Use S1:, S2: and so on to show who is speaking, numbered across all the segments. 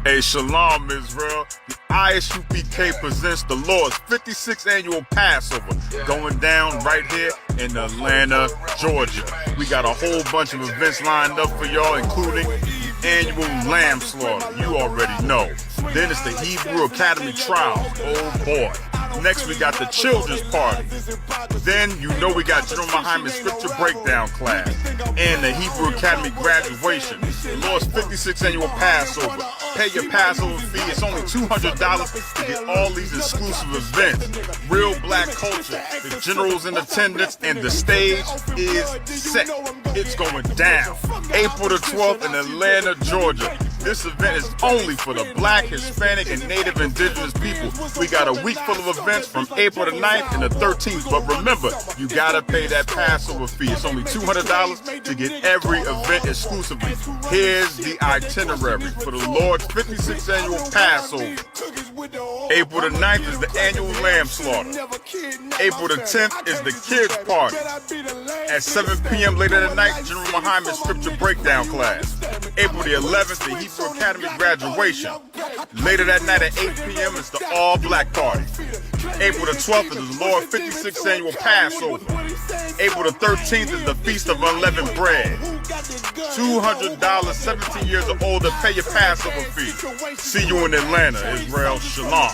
S1: Hey, Shalom, Israel. The I.S.U.P.K presents the Lord's 56th annual Passover going down right here in Atlanta, Georgia. We got a whole bunch of events lined up for y'all, including the annual lamb slaughter. You already know. Then it's the Hebrew Academy trials. Oh boy. Next, we got the children's party. Then, you know, we got General Muhammad's scripture breakdown class and the Hebrew Academy graduation. The Lord's 56th annual Passover. Pay your Passover fee. It's only $200 to get all these exclusive events. Real black culture. The general's in attendance and the stage is set. It's going down. April the 12th in Atlanta, Georgia. This event is only for the black, Hispanic, and Native Indigenous people. We got a week full of events from April the 9th and the 13th. But remember, you gotta pay that Passover fee. It's only $200 to get every event exclusively. Here's the itinerary for the Lord's 56th annual Passover. April the 9th is the annual lamb slaughter. April the 10th is the kids party. At 7 p.m. later that night, General Muhammad's scripture breakdown class. April the 11th, the Hebrew Academy graduation. Later that night at 8 p.m. is the all-black party. April the 12th is the Lord's 56th annual Passover. April the 13th is the Feast of Unleavened Bread. $200, 17 years or older, pay your Passover fee. See you in Atlanta, Israel. Shalom.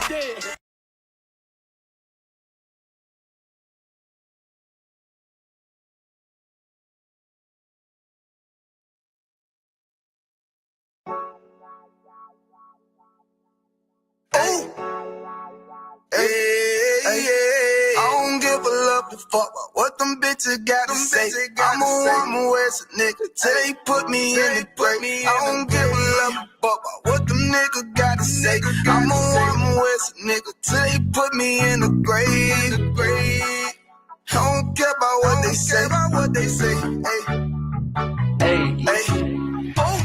S2: I don't give a love to fuck about what them bitches gotta say. I'm a woman West nigga till they put me in the grave. I don't give a love to fuck about what them niggas gotta say. I'm a woman West nigga till they put me in the grave. I don't care about what they say. Hey.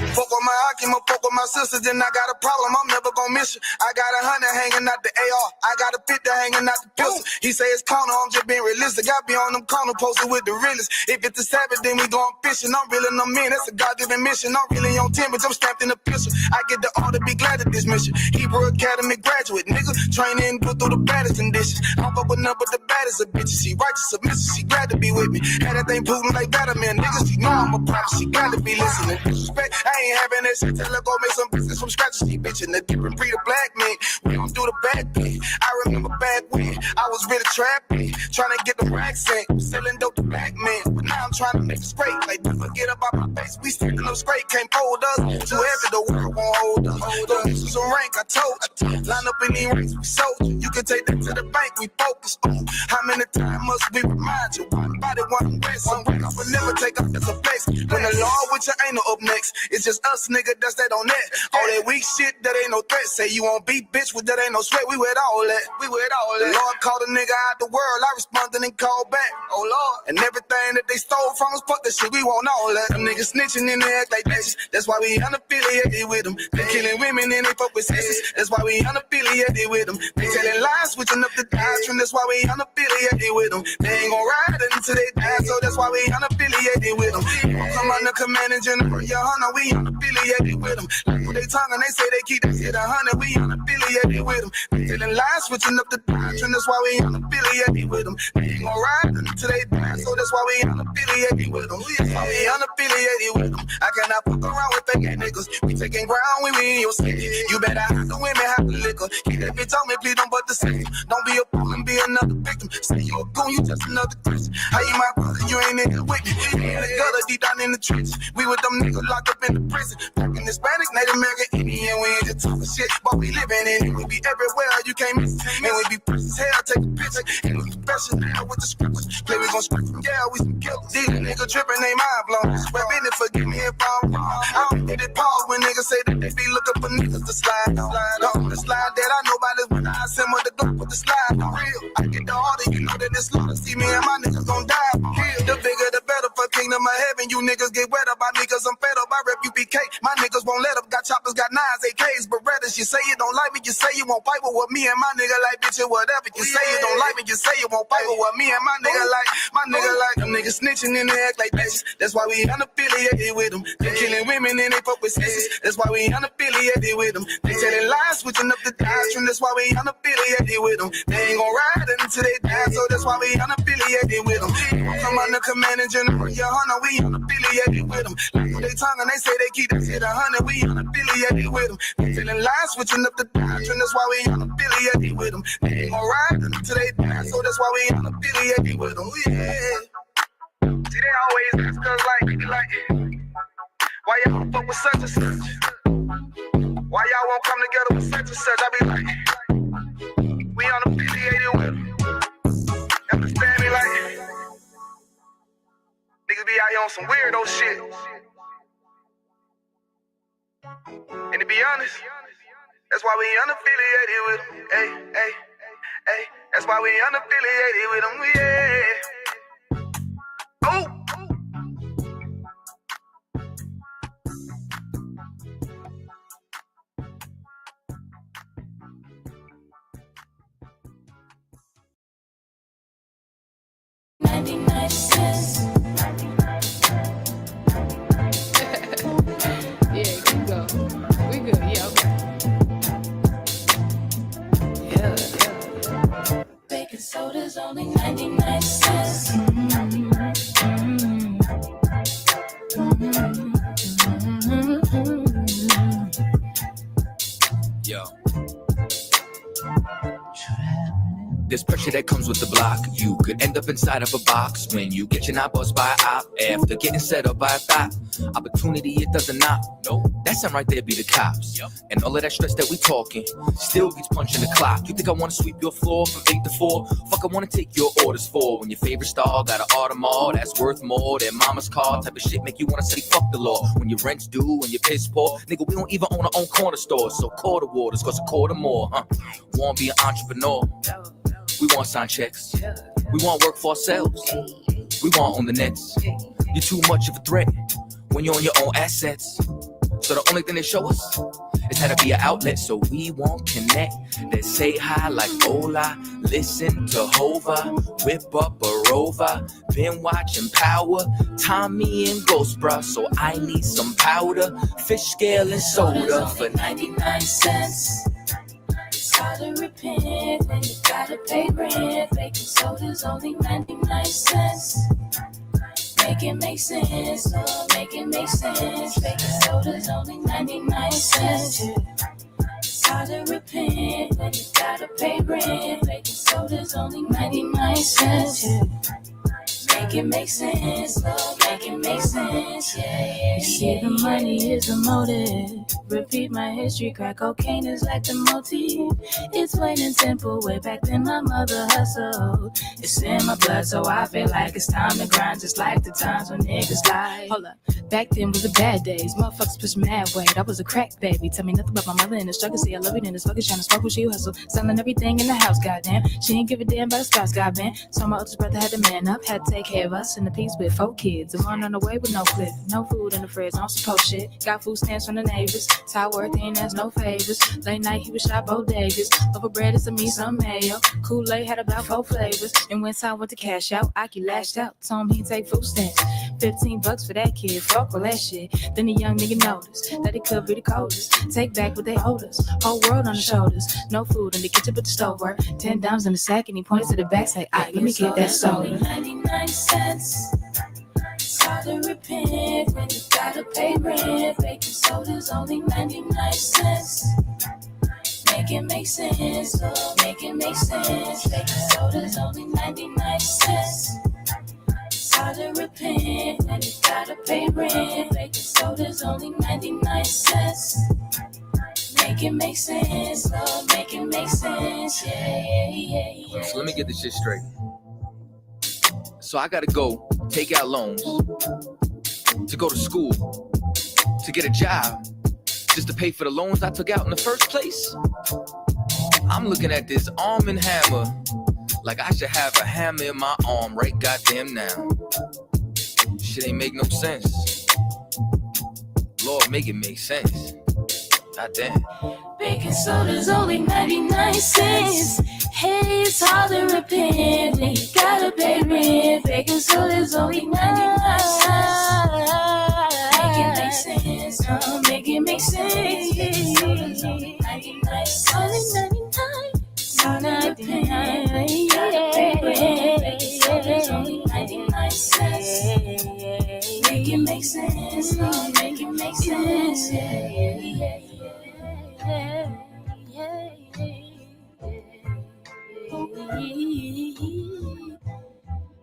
S2: Fuck with my Akima, fuck with my sisters, then I got a problem, I'm never gonna miss you. I got 100 hanging out the AR, I got a 50 hanging out the pistol. He say it's corner, I'm just being realistic. I be on them corner posted with the realest. If it's the Sabbath, then we going fishing. I'm really no man, that's a God-given mission. I'm really on 10, but I'm strapped in the pistol. I get the order, be glad of this mission. Hebrew Academy graduate, nigga. Training, go through the baddest conditions. I'm fuck with none but the baddest of bitches. She righteous, submissive, she glad to be with me. Had that thing Putin like Batman, niggas. She know I'm a prophet, she glad to be listening. Disrespect, I ain't having that shit. Tell her go make some business from scratch. She bitchin' the different breed of black men. We don't do the bad thing. I remember back when I was really trapping, trying to get the racks in, selling dope to black men. But now I'm trying to make it straight. Like, don't forget about my face. We sticking them straight, can't fold us. Too heavy, the world won't hold us. Don't use some rank, I told you. Line up in these ranks, we sold you. You can take that to the bank, we focus on how many times must we remind you? One body, one way, some ranks, but never take up as a place. When the law with your ain't no up next, it's just us, nigga, that's that on that. All that weak shit, that ain't no threat. Say you won't beat, bitch, with that ain't no sweat. We with all that. The Lord called a nigga out the world. I responded and called back. Oh Lord. And everything that they stole from us, fuck that shit. We want all that. Them niggas snitching and they act like bitches. That's why we unaffiliated with them. They killing women and they fuck with sisters. That's why we unaffiliated with them. They telling lies, switching up the doctrine. That's why we unaffiliated with them. They ain't gon' ride until they die, so that's why we unaffiliated with them. Come on the commanding general, YAHANNA, we unaffiliated with them. Like when they tongue and they say they keep that shit 100, we unaffiliated with them. They telling lies, switching up the doctrine. That's why we unaffiliated with them. They ain't gon' ride until they die, so that's why we unaffiliated with them. That's why we unaffiliated with them. I cannot fuck around with fake niggas. We taking ground when we in your city. You better have the women, have the liquor. Keep that bitch on me, please don't but the same. Don't be a fool and be another victim. Say you a goon, you just another Christian. How you my brother, you ain't in the wicked. We in the gutter, deep down in the trenches. We with them niggas locked up in the prison. Fucking Hispanic, Native American, Indian, we ain't just talking shit, but we living in it. We be everywhere, you can't miss it. And we be fresh as hell, take a picture. And we special now with the scriptures. Play, we gon' script them, yeah, we some killers. These niggas tripping, they mind blown. Swear business, forgive me if I'm wrong. I don't get it pause when niggas say that they be looking for niggas to slide on. The slide that I know about is when I assemble the gun with the slide for real. I get the order, you know that it's slaughter. See me and my niggas gon' die for real. The bigger the better for kingdom of heaven. You niggas get wet up by me cause I'm fed up. I rep U.P.K. My niggas won't let up. Got choppers, got nines, AKs, Berettas. Qadash. You say you don't like me, you say you won't fight with me and my nigga like, bitch, or whatever. You say you don't like me, you say you won't fight with me and my nigga like, them niggas snitching and they act like bitches. That's why we unaffiliated with them. They killing women and they fuck with sisters. That's why we unaffiliated with them. They telling lies, switching up the doctrine. That's why we unaffiliated with them. They ain't gon' ride until they die, so that's why we unaffiliated with them. Come on the commanding general, YAHANNA, we unaffiliated with them. Like they tongue and they say they keep that shit 100, we unaffiliated with them. They telling lies, switching up the doctrine. That's why we unaffiliated with them. They ain't gon' ride until they die, so that's why we unaffiliated with them. Yeah. See, they always ask us like, why y'all don't fuck with such and such? Why y'all won't come together with such and such? I be like, we unaffiliated with them. Understand me? Like, niggas be out here on some weirdo shit. And to be honest, that's why we unaffiliated with them. Hey. That's why we unaffiliated with them. Yeah. Oh.
S3: 99 cents. Yeah, keep going. We good. Yeah, okay. Yeah. Baking soda's only 99 cents.
S4: Yo. There's pressure that comes with the block. You could end up inside of a box when you get your knob buzzed by a op after getting set up by a thought. Opportunity, it doesn't knock. No, that sound right there be the cops. Yep. And all of that stress that we talking still gets punching the clock. You think I want to sweep your floor from 8 to 4? Fuck, I want to take your orders for when your favorite star got an Audemars that's worth more than mama's car. Type of shit make you want to say fuck the law. When your rent's due and your piss poor, nigga, we don't even own our own corner store. So quarter waters cost a quarter more, huh? Want to be an entrepreneur? We want sign checks. We want work for ourselves. We want on the nets. You're too much of a threat when you're on your own assets. So the only thing they show us is how to be an outlet. So we won't connect. They say hi like hola. Listen to Hova. Whip up a Rover. Been watching Power. Tommy and Ghost, bruh. So I need some powder. Fish scale and soda for 99 cents.
S3: Hard to repent when you gotta pay rent. Baking soda's only 99 cents. Make it make sense, oh, make it make sense. Baking soda's only 99 cents. It's hard to repent when you gotta pay rent. Baking soda's only 99 cents. Make it make sense, oh, make it make sense. Yeah. You see, the money is the motive. Repeat my history, crack cocaine is like the motif. It's plain and simple, way back then my mother hustled. It's in my blood, so I feel like it's time to grind, just like the times when niggas lie. Hold up, back then was the bad days. Motherfuckers push mad weight, I was a crack baby. Tell me nothing about my mother and the struggle. See, I love it in this fucking trying to smoke when she hustle. Selling everything in the house, goddamn. She ain't give a damn about the spouse, goddamn. So my oldest brother had to man up, had to take care of us in the piece with 4 kids. And one on the way with no clip, no food in the fridge, no support shit. Got food stamps from the neighbors. Ty worth ain't as no favors. Late night he was shot bodegas. Over bread is some meat, some mayo. Kool-Aid had about 4 flavors. And when Ty went to cash out, Aki lashed out. Told him he'd take food stamps. $15 for that kid, fuck all that shit. Then the young nigga noticed that it could be the coldest. Take back what they owed us. Whole world on the shoulders. No food in the kitchen but the stove work. $10 in the sack and he points to the back, say, "Aight, let me get that soda." 99 cents. It's hard to repent when you gotta pay rent. Baking soda's only 99 cents. Make it make sense, oh, make it make sense. Baking soda's only 99 cents. It's hard to repent when you gotta pay rent. Baking soda's only 99 cents. Make it make sense, oh, make it make sense. Yeah.
S4: So let me get this shit straight. So I gotta go take out loans to go to school, to get a job, just to pay for the loans I took out in the first place. I'm looking at this arm and hammer like I should have a hammer in my arm right goddamn now. Shit ain't make no sense. Lord, make it make sense. God damn.
S3: Baking soda's only 99 cents. Hey, it's hard to repent when you gotta pay rent. Baking soda's only 99 cents. Make it make sense. Make it make sense. Baking soda's only 99 cents. Only 99. Gotta pay rent. Baking soda's only 99 cents. Make it make sense. Make it make sense.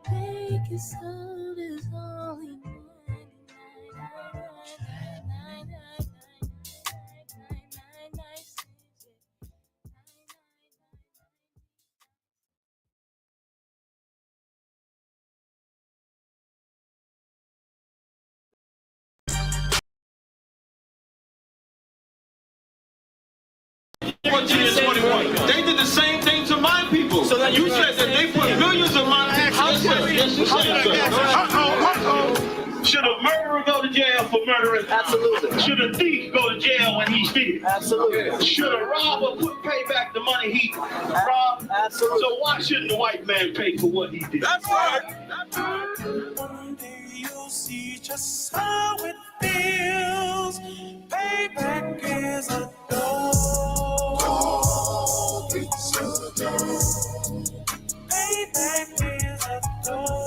S3: Baking soda's only 99
S5: They did the same thing to my people. So you said that they put millions of my houses. Should a murderer go to jail for murdering? Absolutely. Should a thief go to jail when he steals? Absolutely. Should a robber pay back the money he robbed? Absolutely. So why shouldn't the white man pay for what he did? That's right.
S6: One day you'll see just how it feels. Payback is a door. Payback is a door.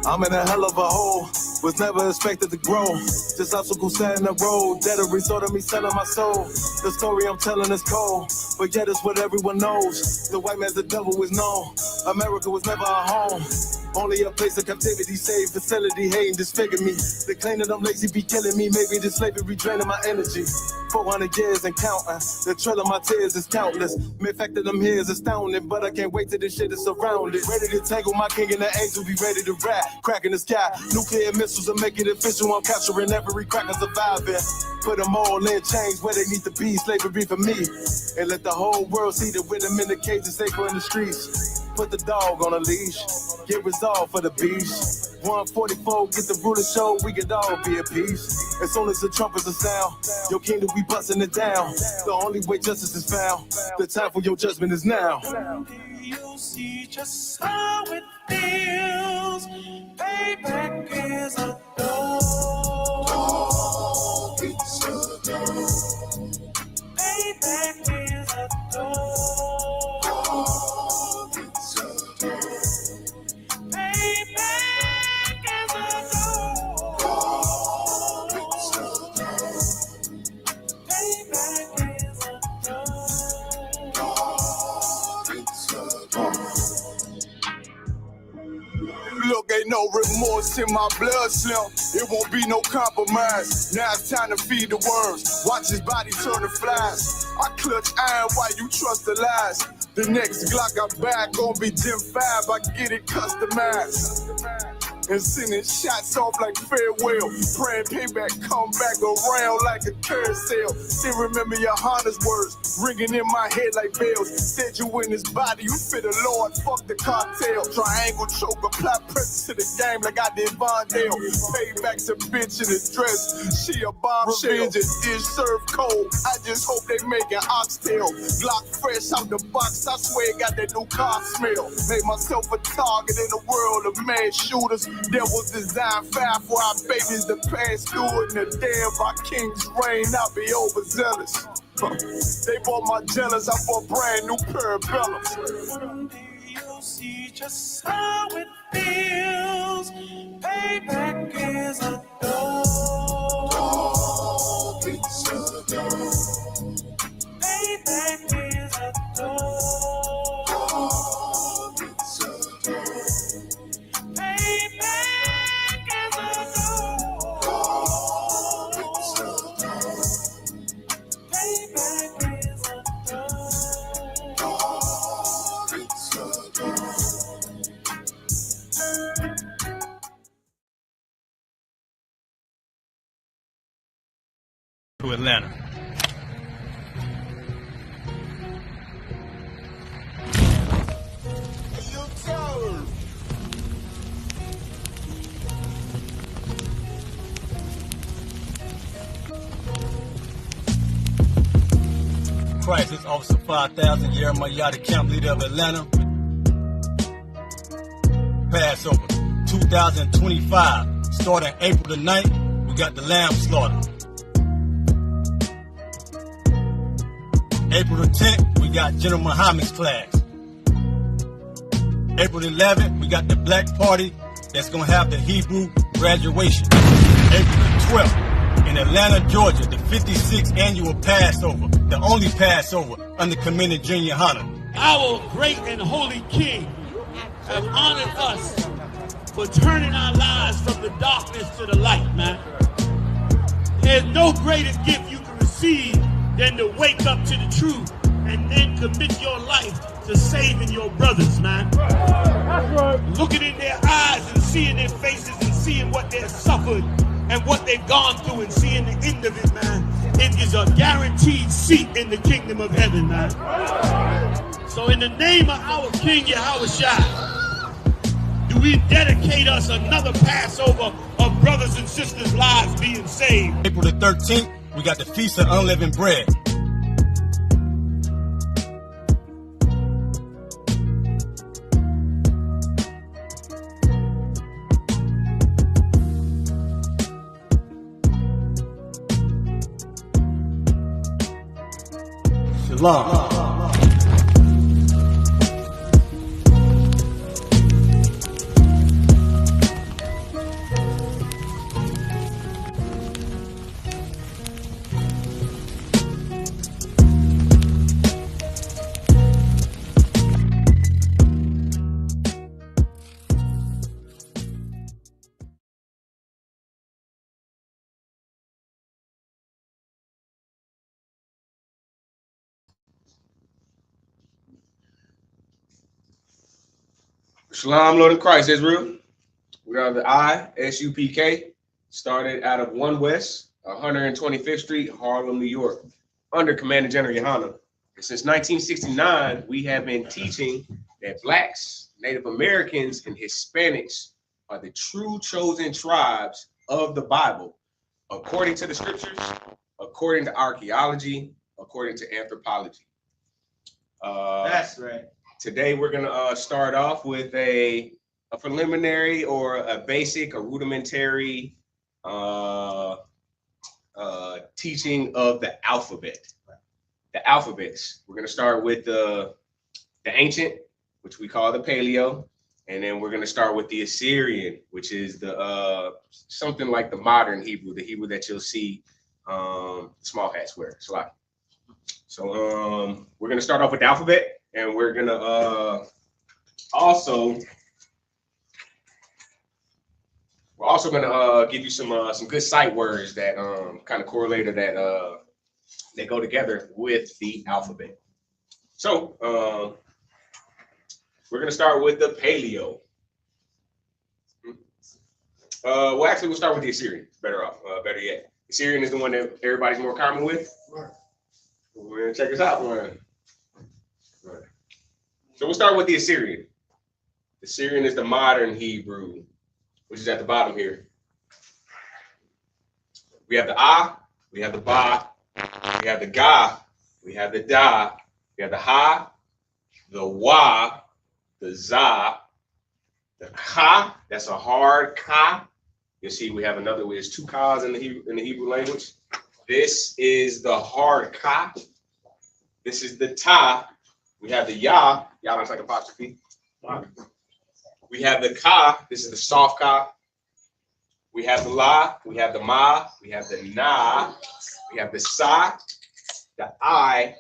S7: I'm in a hell of a hole, was never expected to grow. Just obstacles set in the road, that a result of me selling my soul. The story I'm telling is cold, but yet it's what everyone knows. The white man's the devil is known. America was never a home, only a place of captivity, safe facility, hating, disfigure me. They claim that I'm lazy, be killing me. Maybe the slavery draining my energy. 400 years and counting, the trail of my tears is countless. The fact that I'm here is astounding, but I can't wait till this shit is surrounded. Ready to tangle my king and the angel, be ready to rap. Cracking the sky, nuclear missiles will make it official. I'm capturing every cracker surviving. Put them all in chains where they need to be, slavery for me. And let the whole world see that with them in the cages, safer in the streets. Put the dog on a leash, get resolved for the beast. 144, get the ruler show, we could all be at peace. As soon as the trumpets are sound, your kingdom we busting it down. The only way justice is found, the time for your judgment is now.
S6: You'll see just how it feels. Payback is a door. Payback is a door.
S2: Look, ain't no remorse in my blood, Slim. It won't be no compromise. Now it's time to feed the worms. Watch his body turn to flies. I clutch iron while you trust the lies. The next Glock I back gon' be Gen 5. I get it customized. And sending shots off like farewell. Praying payback come back around like a carousel. Still remember YAHANNA's words ringing in my head like bells. Said you in his body, you fit the Lord, fuck the cartel. Triangle choke, apply pressure to the game like I did Vondale. Payback's a bitch in a dress, she a bombshell. Revenge is served cold, I just hope they make an oxtail. Glock fresh out the box, I swear got that new car smell. Made myself a target in the world of mad shooters. There was design 5 for our babies to pass through in the day of our king's reign. I'll be overzealous. They bought my jealous, I bought brand new parabellums.
S6: One day you'll see just how it feels. Payback is a door. Payback is a door.
S8: to Atlanta. Crisis Officer 5000, Jeremiah, camp leader of Atlanta. Passover 2025, starting April the 9th, we got the lamb slaughter. April the 10th, we got General Muhammad's class. April the 11th, we got the black party that's gonna have the Hebrew graduation. April the 12th, in Atlanta, Georgia, the 56th annual Passover, the only Passover under Commander Junior YAHANNA.
S9: Our great and holy King have honored us for turning our lives from the darkness to the light, man. There's no greater gift you can receive than to wake up to the truth and then commit your life to saving your brothers, man. That's right. Looking in their eyes and seeing their faces and seeing what they've suffered and what they've gone through and seeing the end of it, man. It is a guaranteed seat in the kingdom of heaven, man. So in the name of our King Yahushua, do we dedicate us another Passover of brothers and sisters' lives being saved.
S8: April the 13th, we got the Feast of Unleavened Bread. Shalom.
S10: Shalom, Lord in Christ, Israel. We are the I.S.U.P.K, started out of 1 West, 125th Street, Harlem, New York, under Commander General YAHANNA. And since 1969, we have been teaching that Blacks, Native Americans, and Hispanics are the true chosen tribes of the Bible, according to the scriptures, according to archaeology, according to anthropology.
S11: That's right.
S10: Today, we're going to start off with a preliminary or a basic, a rudimentary teaching of the alphabet. The alphabets. We're going to start with the ancient, which we call the Paleo, and then we're going to start with the Assyrian, which is the something like the modern Hebrew, the Hebrew that you'll see small hats wear. So we're going to start off with the alphabet. And we're gonna also gonna give you some good sight words that kind of correlate or that they go together with the alphabet. So we're gonna start with the Paleo. Well, actually, we'll start with the Assyrian. Better yet, Assyrian is the one that everybody's more common with. We're gonna check this out. Right. So we'll start with the Assyrian. The Assyrian is the modern Hebrew, which is at the bottom here. We have the A, we have the Ba, we have the Ga, we have the Da, we have the Ha, the Wa, the Za, the Ka. That's a hard Ka. You see, we have another. There's 2 Kas in the Hebrew language. This is the hard Ka. This is the Ta. We have the Ya. Ya looks like apostrophe. We have the Ka. This is the soft Ka. We have the La. We have the Ma. We have the Na. We have the Sa. The I.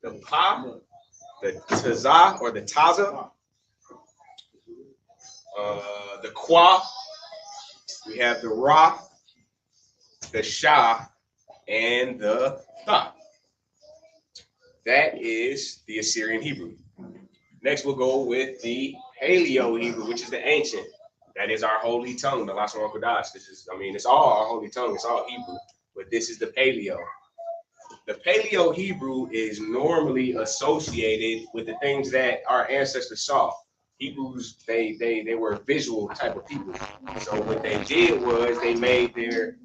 S10: The Pa. The Taza or the Taza. The Kwa. We have the Ra. The Sha. And the Tha. That is the Assyrian Hebrew. Next, we'll go with the Paleo Hebrew, which is the ancient. That is our holy tongue, the Lashawan Qadash. It's all our holy tongue. It's all Hebrew.
S12: but this is the Paleo. The Paleo Hebrew is normally associated with the things that our ancestors saw. Hebrews, they were visual type of people. So what they did was they made their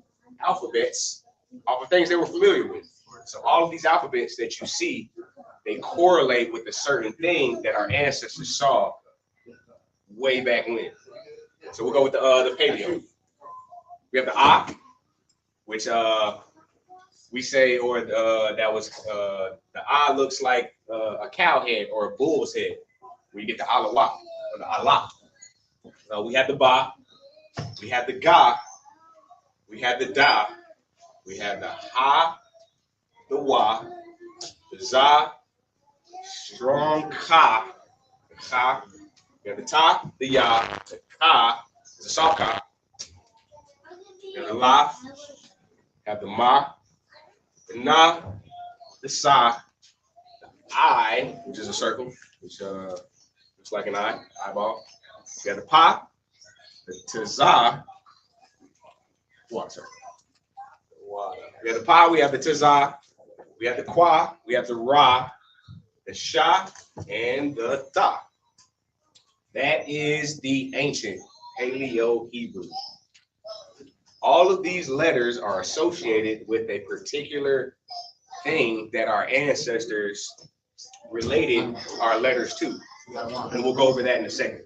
S12: alphabets off of things they were familiar with. So all of these alphabets that you see, they correlate with a certain thing that our ancestors saw way back when. So we'll go with the Paleo. We have the I, which we say, or that was the I looks like a cow head or a bull's head. Where you get the Alawak or the Allah. We have the Ba, we have the Ga, we have the Da, we have the Ha, the Wa, the Za, strong Ka, the Ka, we have the Ta, the Ya, the Ka, the soft Ka, we have the La, we have the Ma, the Na, the Sa, the I, which is a circle, which looks like an eye, eyeball. We have the Pa, the Tza, water. We have the Pa, we have the Tza, we have the Kwa, we have the Ra, the Sha, and the Ta. That is the ancient Paleo Hebrew. All of these letters are associated with a particular thing that our ancestors related our letters to. And we'll go over that in a second.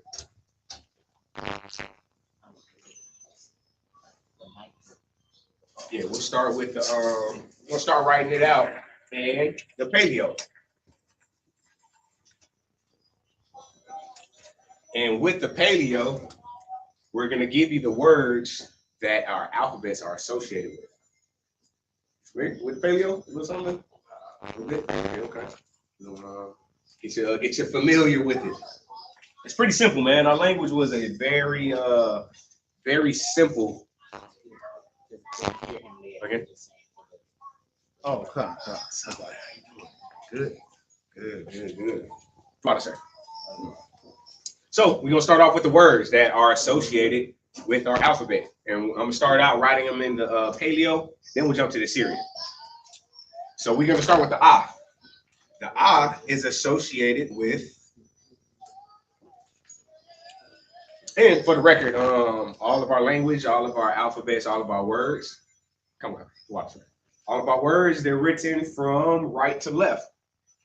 S12: Yeah, we'll start with the we'll start writing it out and the Paleo. And with the Paleo, we're going to give you the words that our alphabets are associated with. With Paleo, you know something? Okay. Get you familiar with it. It's pretty simple, man. Our language was a very, very simple. Okay. Oh, come. Good. Come on, sir. So we're gonna start off with the words that are associated with our alphabet, and I'm gonna start out writing them in the Paleo. Then we'll jump to the Syrian. So we're gonna start with the A. The A is associated with, and for the record, all of our language, all of our alphabets, all of our words, come on, watch it. All of our words, they're written from right to left.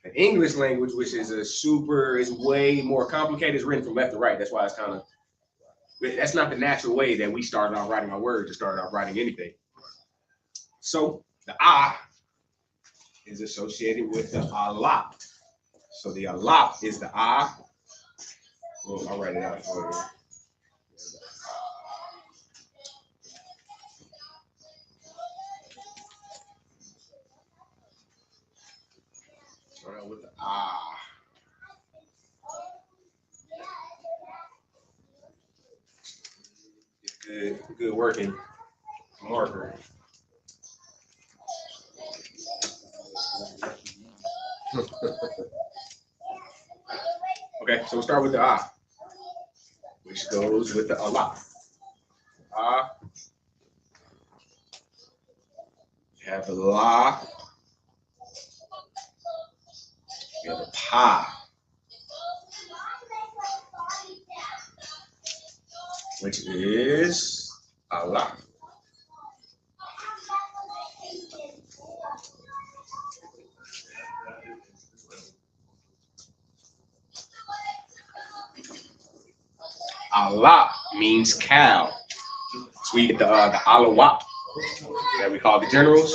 S12: The English language, which is is way more complicated, is written from left to right. That's why it's kind of, that's not the natural way that we started out writing our words, to start out writing anything. So the A is associated with the Allah. So the Allah is the A. Well, I'll write it out for you. Start out with the A. Good working marker. Okay, so we'll start with the A, which goes with the Allah. A. You have the La. You have the Pa, which is Allah. Allah means cow. So we get the Alawak that we call the generals.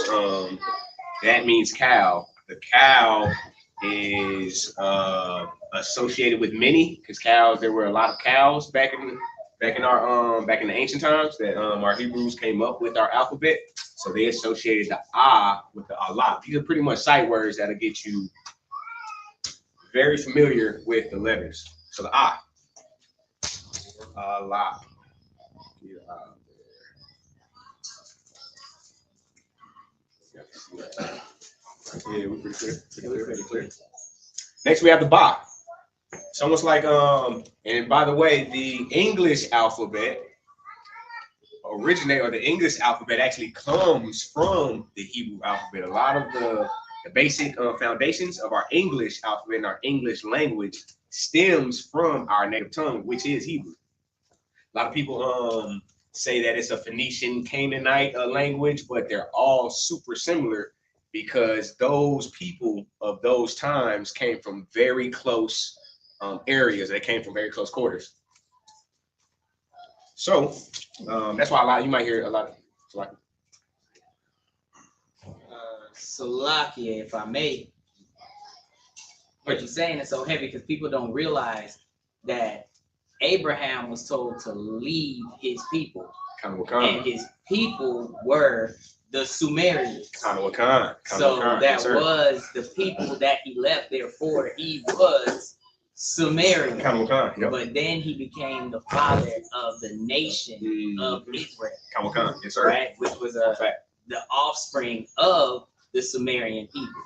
S12: That means cow. The cow is associated with many, because cows, there were a lot of cows back in the ancient times that our Hebrews came up with our alphabet. So they associated the A with the Allah. These are pretty much sight words that'll get you very familiar with the letters. So the A. Allah. Yeah, we're pretty clear. Next, we have the Ba. It's almost like and by the way, the English alphabet originate, or the English alphabet actually comes from the Hebrew alphabet. A lot of the basic foundations of our English alphabet and our English language stems from our native tongue, which is Hebrew. A lot of people say that it's a Phoenician Canaanite language, but they're all super similar because those people of those times came from very close areas. They came from very close quarters. So that's why you might hear a lot of
S13: Salakia, if I may. What you're saying is so heavy because people don't realize that Abraham was told to leave his people. And his people were the Sumerians. So that was the people that he left. Therefore, he was Sumerian. But then he became the father of the nation of Israel.
S12: Yes, sir.
S13: Right? Which was the offspring of the Sumerian people.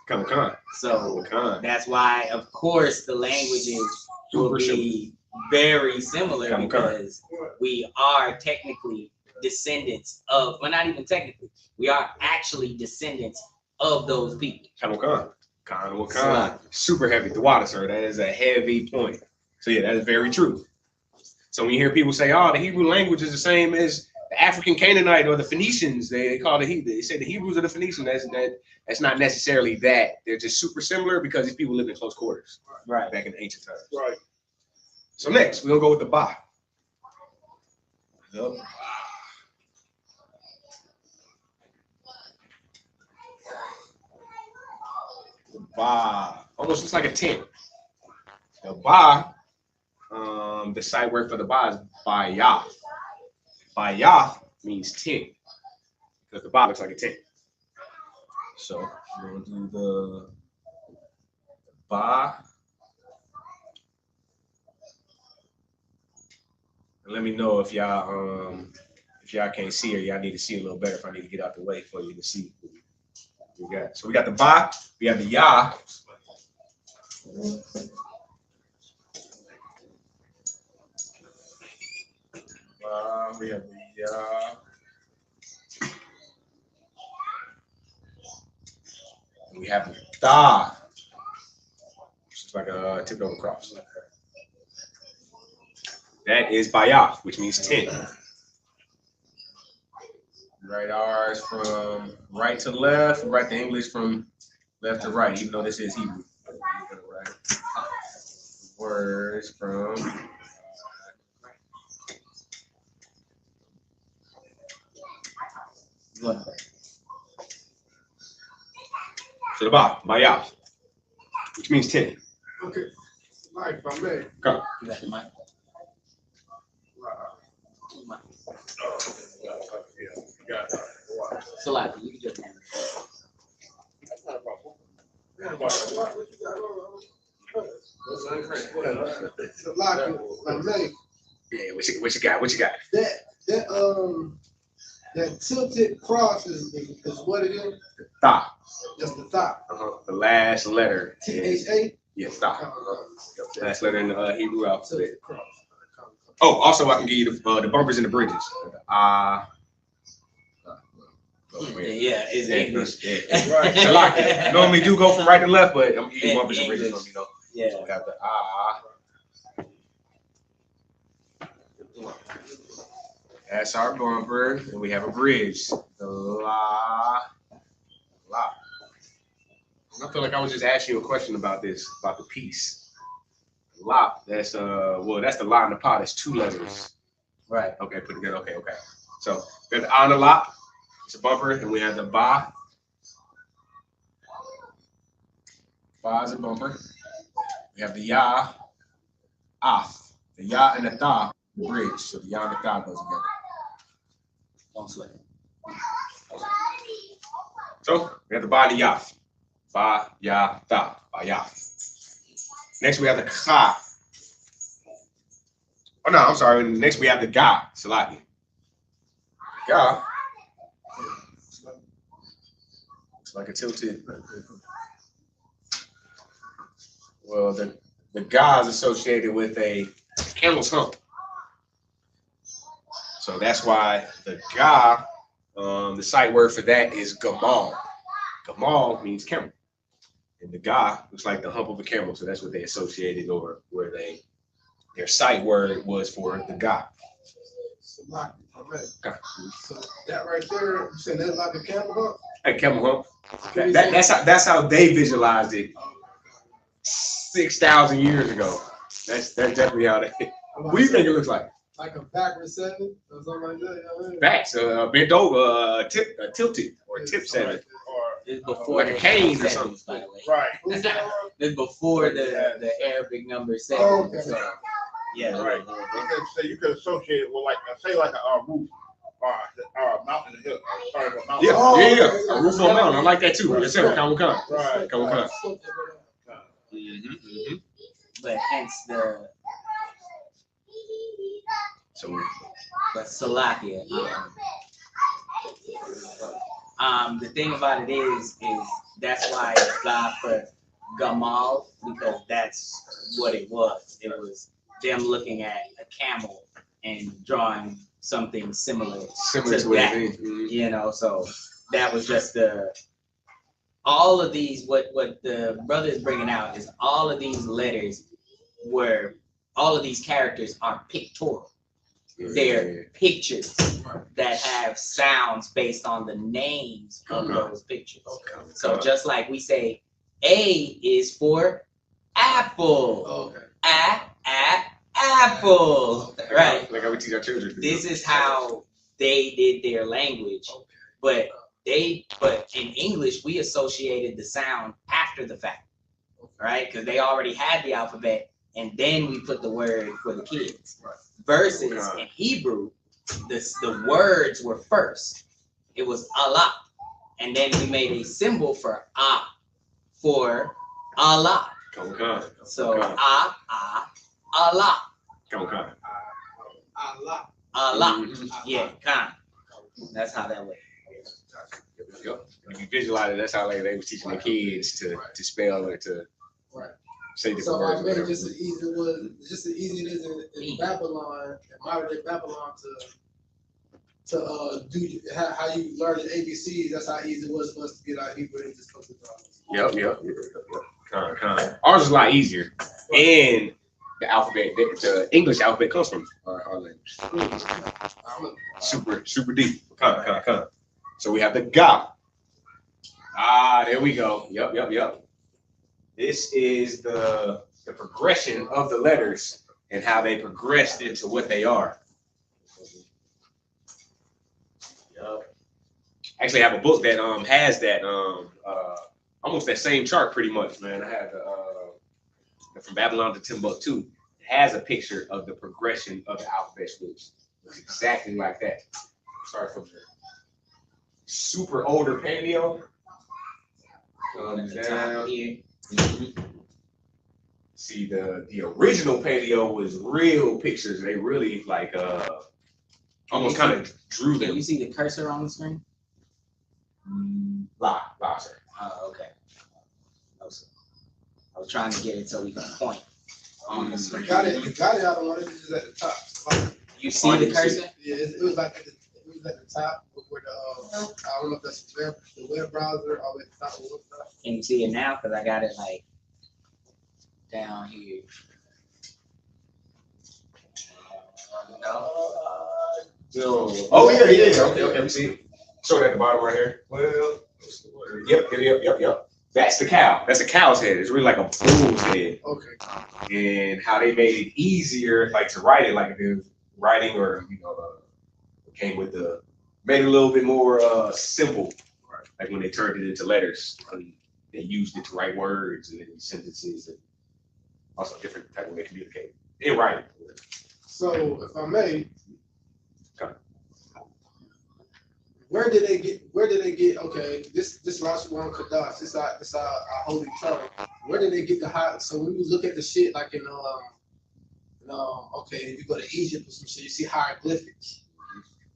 S13: So that's why, of course, the languages will be very similar because we are technically descendants of, well, not even technically, we are actually descendants of those people.
S12: Super heavy. The water, sir. That is a heavy point. So yeah, that is very true. So when you hear people say, "Oh, the Hebrew language is the same as the African Canaanite or the Phoenicians," they call it Hebrew. They say the Hebrews are the Phoenicians. That's not necessarily that. They're just super similar because these people lived in close quarters,
S13: right,
S12: back in the ancient times. Right. So next, we're gonna go with the Ba. The Ba almost looks like a tent. The Ba, the side word for the Ba is Bayah. Bayah means tent because the Ba looks like a tent. So we're gonna do the Ba. And let me know if y'all can't see or y'all need to see a little better, if I need to get out the way for you to see. We got, so we got the Ba, we have the Yah. We have the Yah. And we have the Ta, which is like a tipped over cross. That is Bayah, which means tent. Write ours from right to left. We write the English from left to right, even though this is Hebrew. Right. Words from so the Bayah, which means tent.
S14: Okay. Mike, if I may.
S12: Come.
S13: You got the mic. So like you can just
S12: yeah, what you got? What you got?
S14: That tilted cross is what it is.
S12: The Tha.
S14: Just the Tha.
S12: The last letter.
S14: T-H-A.
S12: Yes, Tha. Last letter in the Hebrew alphabet. Oh, also I can give you the bumpers and the bridges.
S13: Yeah, it's English.
S12: Yeah. Right. Shalaka. Normally do go from right to left, but I'm giving you bumpers and bridges, so you know.
S13: Yeah.
S12: So we got the That's our bumper, and we have a bridge. The La. I feel like I was just asking you a question about this, about the piece. La, that's that's the La in the pot. It's 2 letters.
S13: Right.
S12: Okay, put it together. Okay. So we have the A and the La. It's a bumper, and we have the Ba. Ba is a bumper. We have the Ya, Af. The Ya and the Tha, the bridge. So the Ya and the Tha goes together.
S13: Don't sweat.
S12: So we have the Ba and the Ya. Ba, Ya, Tha. Ba, Ya. Next we have the Ka. Oh no, I'm sorry. Next we have the Ga. Salaki. Ga. It's like a tilted. Well, the Ga is associated with a camel's hump. So that's why the Ga, the sight word for that is Gamal. Gamal means camel. And the Ga looks like the hump of a camel. So that's what they associated, or where their sight word was for the Ga.
S14: Okay. So that right there, you said that's like a camel hump?
S12: A camel hump. That's how they visualized it 6,000 years ago. That's definitely how they. What do you think it looks like?
S14: Like a backward 7 or something like that. You know?
S12: Backs, bent over, tilted, or tip 7,
S13: It's before
S12: like a cane or something.
S13: By the way.
S1: Right.
S13: It's before the Arabic number 7.
S14: Oh, okay.
S13: So, yeah.
S1: Right. You could associate it with like a roof. Mountain hill.
S12: Yeah, a roof on mountain. I like that too. Yes, sir. Come.
S1: Right.
S12: Come.
S13: But hence the.
S12: So.
S13: But Salakia. The thing about it is that's why it's God for Gamal, because that's what it was. It was them looking at a camel and drawing something similar to that. You know, so that was just all of these, what the brother is bringing out is all of these letters all of these characters are pictorial. They're pictures that have sounds based on the names of those pictures. So just like we say, A is for apple. Apple. Right.
S12: Like how we teach our children.
S13: This is how they did their language. But in English, we associated the sound after the fact. Right? Because they already had the alphabet, and then we put the word for the kids. Versus in Hebrew, the words were first. It was Allah. And then we made a symbol for for Allah. So Allah. Allah. Yeah, Khan. That's how that went.
S12: When you visualize it, that's how they were teaching the kids to spell or to say different
S14: So
S12: words.
S14: I made it just as easy as in Babylon, in modern day Babylon, to do how you learn the ABCs. That's how easy it was for us to get our Hebrew and just focus on.
S12: Yep. Con. Ours is a lot easier, and the alphabet, the English alphabet comes from our language. Super deep. Con. So we have the Ga. There we go. Yep. This is the progression of the letters and how they progressed into what they are. Yep. Actually, I have a book that has that almost that same chart pretty much, man. I have from Babylon to Timbuktu. It has a picture of the progression of the alphabet switch. It's exactly like that. Start from the super older paleo. Down here. See, the original paleo was real pictures. They really like almost kind of drew them.
S13: Can you see the cursor on the screen?
S12: Sir.
S13: Oh, okay. I was trying to get it so we can point on the screen.
S14: You got it out on it, just at the top.
S13: You see the cursor?
S14: Yeah, it was like at the top where I don't know if that's the web browser or at the top of the website.
S13: Can you see it now? Because I got it like down here.
S12: Oh yeah. Okay. We see. Show it at the bottom right here. Well, yep. That's the cow. That's a cow's head. It's really like a bull's head.
S14: Okay.
S12: And how they made it easier, like to write it, like if it was writing or came with made it a little bit more simple. Like when they turned it into letters, they used it to write words and then sentences and also different type of way to communicate in writing.
S14: So if I may, where did they get? Okay, this Lashawan Qadash, this our holy tongue. Where did they get the high? So when you look at the shit like in okay, if you go to Egypt or some shit, you see hieroglyphics.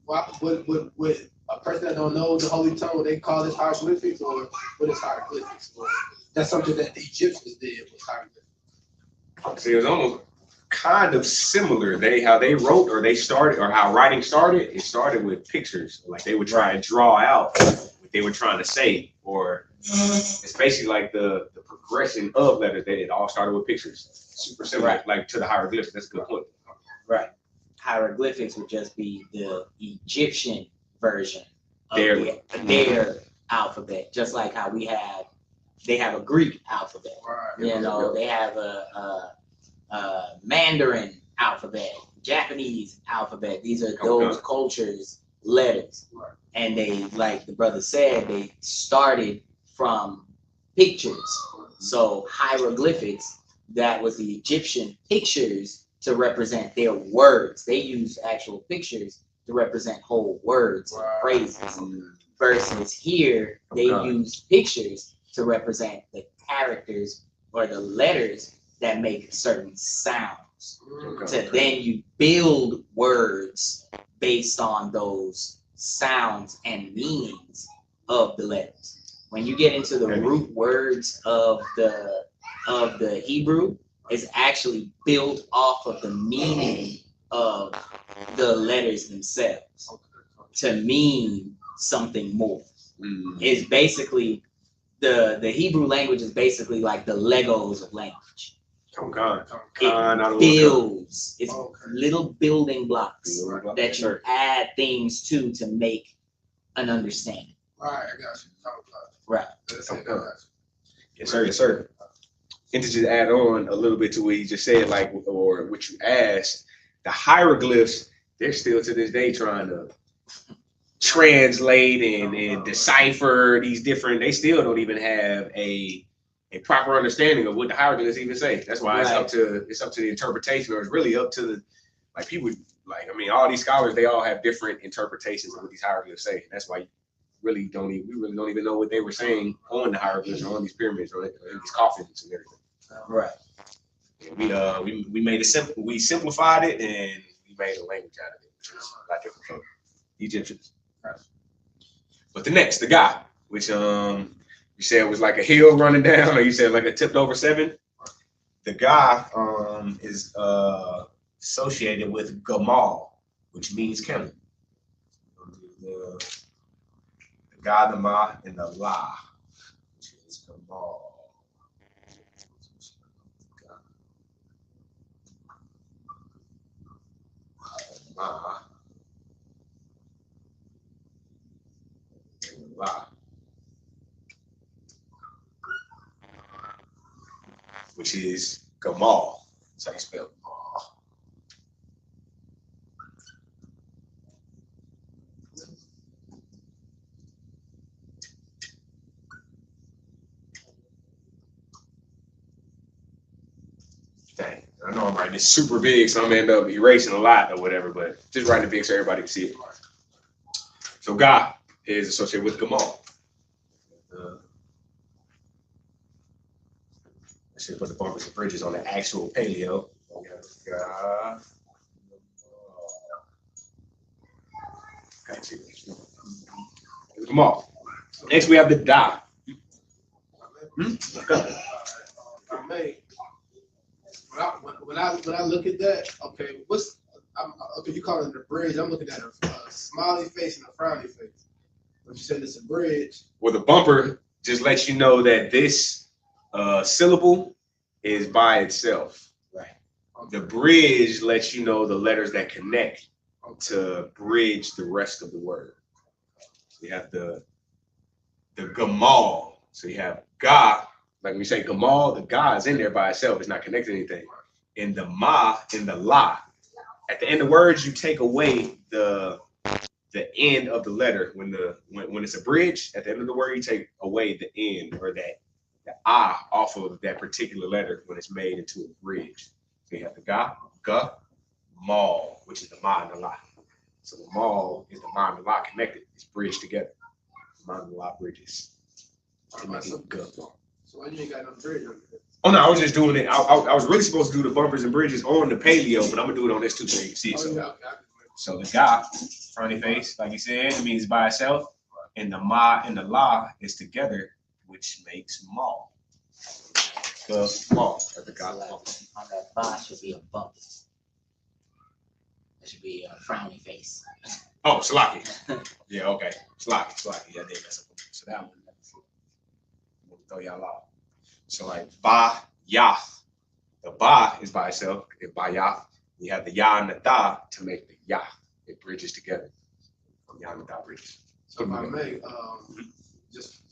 S14: Would a person that don't know the holy tongue, would they call this hieroglyphics, or what is hieroglyphics? Or that's something that the Egyptians did with hieroglyphics.
S12: See, it was almost kind of similar. How they wrote or they started or how writing started. It started with pictures. Like they would try and draw out what they were trying to say, or it's basically like the progression of letters. It all started with pictures. Super similar, like to the hieroglyphics. That's a good point.
S13: Right. Hieroglyphics would just be the Egyptian version of their alphabet, just like how they have a Greek alphabet. You know, they have a Mandarin alphabet, Japanese alphabet. These are those cultures' letters. And they, like the brother said, they started from pictures. So hieroglyphics, that was the Egyptian pictures to represent their words. They used actual pictures to represent whole words and phrases. Versus here, they use pictures to represent the characters or the letters that make certain sounds. So then you build words based on those sounds and meanings of the letters. When you get into the root words of the Hebrew, it's actually built off of the meaning of the letters themselves to mean something more. It's basically the Hebrew language is basically like the Legos of language. It builds. It's little building blocks that you add things to make an understanding.
S14: All right, I got you.
S13: Right.
S12: Yes, sir. Yes, sir. And to just add on a little bit to what he just said, like, or what you asked, the hieroglyphs, they're still to this day trying to translate and decipher these different, they still don't even have a proper understanding of what the hieroglyphs even say. That's why it's up to the interpretation, or it's really up to the, like, people, like, I mean, all these scholars, they all have different interpretations of what these hieroglyphs say. That's why we really don't even know what they were saying on the hieroglyphs or on these pyramids or these coffins and everything.
S13: Right.
S12: We made it simple. We simplified it and we made a language out of it, which is a lot different from Egyptians. But the guy, which you said was like a hill running down, or you said like a tipped over 7. The guy is associated with Gamal, which means camel. The God, the Ma, and the La, which is Gamal. Ma, and La, which is Gamal. That's how you spell it. Dang, I know I'm writing it super big, so I'm gonna end up erasing a lot or whatever, but just writing it big so everybody can see it. So God is associated with Gamal. I should put the bumpers and bridges on the actual paleo. God. Gamal. Next we have the Da.
S14: When I look at that, okay, okay, you call it a bridge. I'm looking at a smiley face and a frowny face. But you said it's a bridge.
S12: Well, the bumper just lets you know that this syllable is by itself.
S14: Right.
S12: The bridge lets you know the letters that connect to bridge the rest of the word. So you have the Gamal. So you have Ga. Like when you say Gamal, the Ga is in there by itself. It's not connected to anything. And the Ma and the La. At the end of words, you take away the end of the letter. When it's a bridge, at the end of the word, you take away the end or the off of that particular letter when it's made into a bridge. So you have the Ga, Mal, which is the Ma and the La. So the Mal is the Ma and the La connected. It's bridged together. The Ma and the La bridges.
S14: So why you ain't got no bridge on it?
S12: Oh no, I was just doing it. I was really supposed to do the bumpers and bridges on the paleo, but I'm gonna do it on this too so you can see it. So the Ga, frowny face, like you said, it means by itself, and the Ma and the La is together, which makes Mal. the law, or the God law.
S13: On that ba should be a bump. That should be a frowny face.
S12: Oh, Salaki. Yeah, okay. Salaki. Yeah, they mess up. So that one. We'll throw y'all out. So like ba, yah. The ba is by itself. If ba yah, you have the yah and the da to make the yah. It bridges together. Yah and the da bridges.
S14: So if I may, just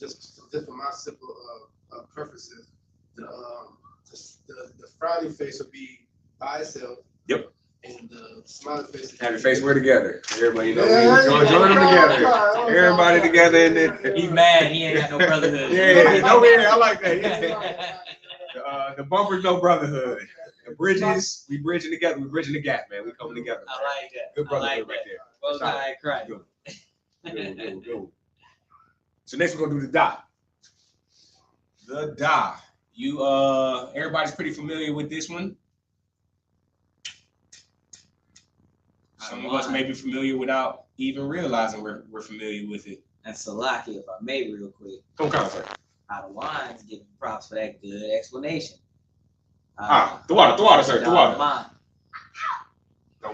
S14: for my simple purposes, the frowny face would be by itself.
S12: Yep.
S14: And the smiley face.
S12: Happy face, we're together. Everybody, you know, join them together. Everybody together, and then
S13: He's mad. He ain't got no brotherhood.
S12: I like that. Yeah. The bumpers, no brotherhood. The bridges, we bridging together. We bridging the gap, man. We coming together.
S13: I like that.
S12: Good brotherhood right there.
S13: Well, I cry.
S12: Good. So next we're gonna do the da. The da. You everybody's pretty familiar with this one. Some of us may be familiar without even realizing we're familiar with it.
S13: And Salaki, if I may, real quick.
S12: Don't count, sir.
S13: Adawan's giving props for that good explanation.
S12: The water, sir. The water. The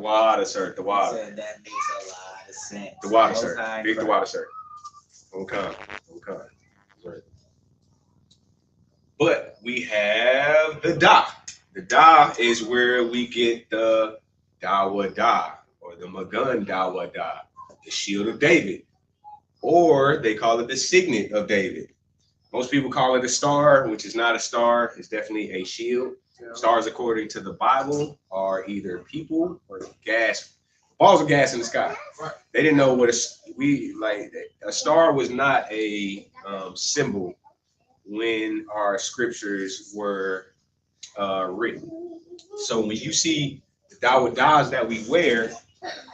S12: water, sir. The water.
S13: Said that makes a lot of sense.
S12: The water, sir. Big the water, sir. Don't come. Right. But we have the da. The da is where we get the Dawada, or the Magun Dawada, the shield of David, or they call it the signet of David. Most people call it a star, which is not a star. It's definitely a shield. Stars, according to the Bible, are either people or gas, balls of gas in the sky. They didn't know what a star was not a symbol when our scriptures were written. So when you see the dawadas that we wear,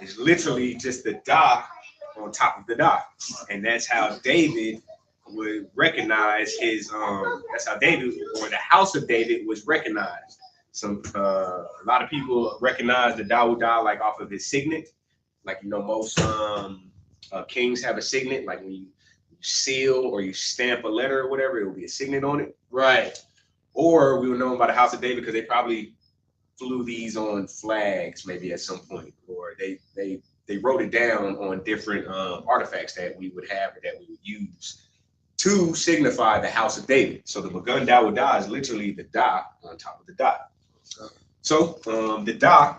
S12: is literally just the da on top of the da, and that's how David would recognize his. That's how David, or the house of David, was recognized. Some a lot of people recognize the dawada like off of his signet, like most kings have a signet, like when you seal or you stamp a letter or whatever, it will be a signet on it.
S13: Right.
S12: Or we will know by the house of David because they probably flew these on flags maybe at some point, or they wrote it down on different artifacts that we would have or that we would use to signify the house of David. So the Magun Dawada is literally the da on top of the da. So the da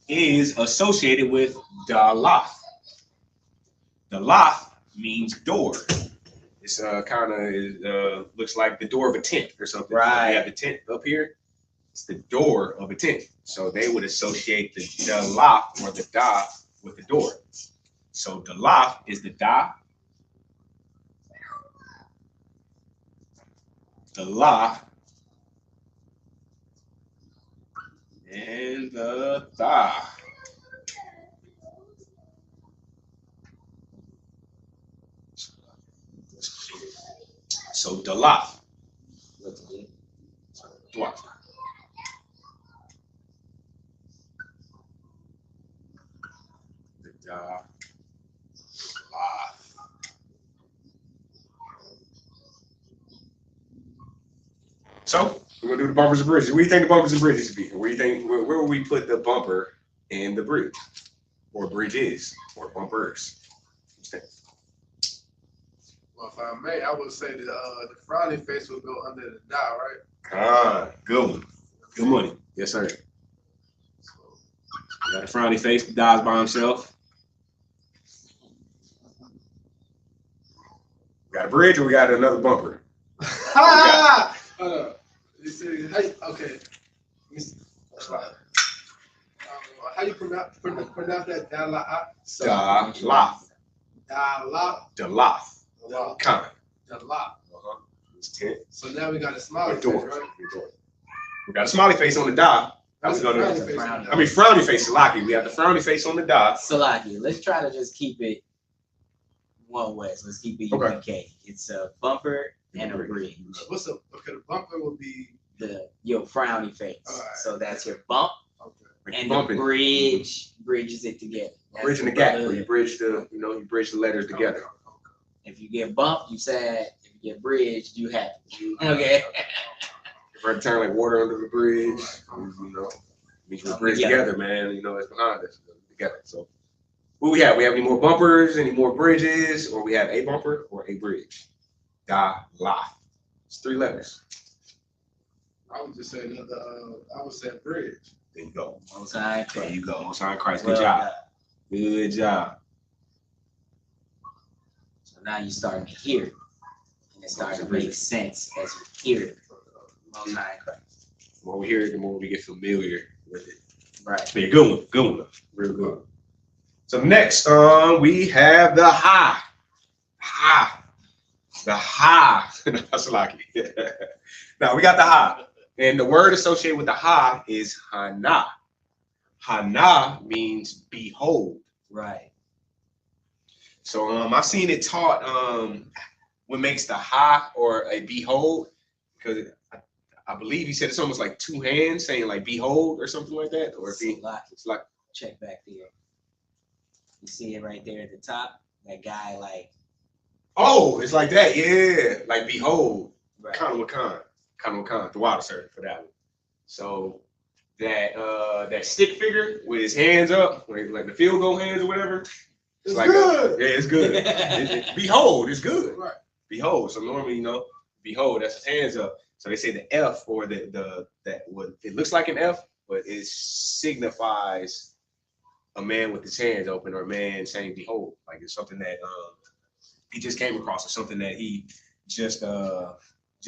S12: is associated with Dalath. Dalath means door. It's kind of looks like the door of a tent or something.
S13: Right.
S12: You have the tent up here. It's the door of a tent. So they would associate the Dalath or the da with the door. So Dalath is the da. Dalath and the da. So Dalath. Dalath. So we're gonna do the bumpers and bridges. What do you think the bumpers and bridges be? Where do you think where would we put the bumper and the bridge, or bridges, or bumpers?
S14: Well, if I may, I would say the frowny face would go under the da, right?
S12: Good one. Good money. Yes, sir. You got a frowny face, the da's by himself. We got a bridge, or we got another bumper?
S14: You see, okay. How you pronounce that?
S12: Dalath. Dalath. Kind.
S14: Dalath.
S12: It's 10.
S14: So now we got a smiley face, right?
S12: We got a smiley face on the da. Frowny face, Salaki. We have the frowny face on the da.
S13: Salaki, let's try to just keep it one way. So let's keep it UPK. It's a bumper and a bridge.
S14: The bumper would be
S13: your frowny face. Right. So that's your bump.
S12: Okay.
S13: And the bridge bridges it together. That's
S12: bridging the gap, where you bridge the letters together.
S13: If you get bumped, you sad. If you get bridged, you happy. Okay.
S12: If I turn like water under the bridge, you know, means we're bridged together, man. You know, it's behind us together. So, what we have? We have any more bumpers, any more bridges, or we have a bumper or a bridge? Da, la. It's 3 letters.
S14: I would just say another. I would say a bridge.
S12: There you go.
S13: Most High Christ.
S12: There you go. Most High Christ. Good job. Good job.
S13: So now you're starting to hear it, and it starts to make sense as you hear it. Most High Christ.
S12: The more we hear it, the more we get familiar with it.
S13: Right.
S12: Yeah, good one. Good one. Real good. So next, we have the ha. Ha. The ha. That's lucky. Now we got the ha. And the word associated with the ha is hana. Hana means behold.
S13: Right.
S12: So I've seen it taught what makes the ha or a behold, because I believe he said it's almost like 2 hands saying like behold or something like that. Or if it's like
S13: check back there. You see it right there at the top? That guy like,
S12: oh, it's like that, yeah. Like behold.
S13: Right.
S12: Khan, the water sir for that one. So that stick figure with his hands up, like the field goal hands or whatever.
S14: It's
S12: like
S14: good.
S12: Yeah, it's good. Behold, it's good.
S14: Right.
S12: Behold. So normally, you know, behold, that's his hands up. So they say the F or that what it looks like an F, but it signifies a man with his hands open or a man saying behold. Like it's something that he just came across or something that he just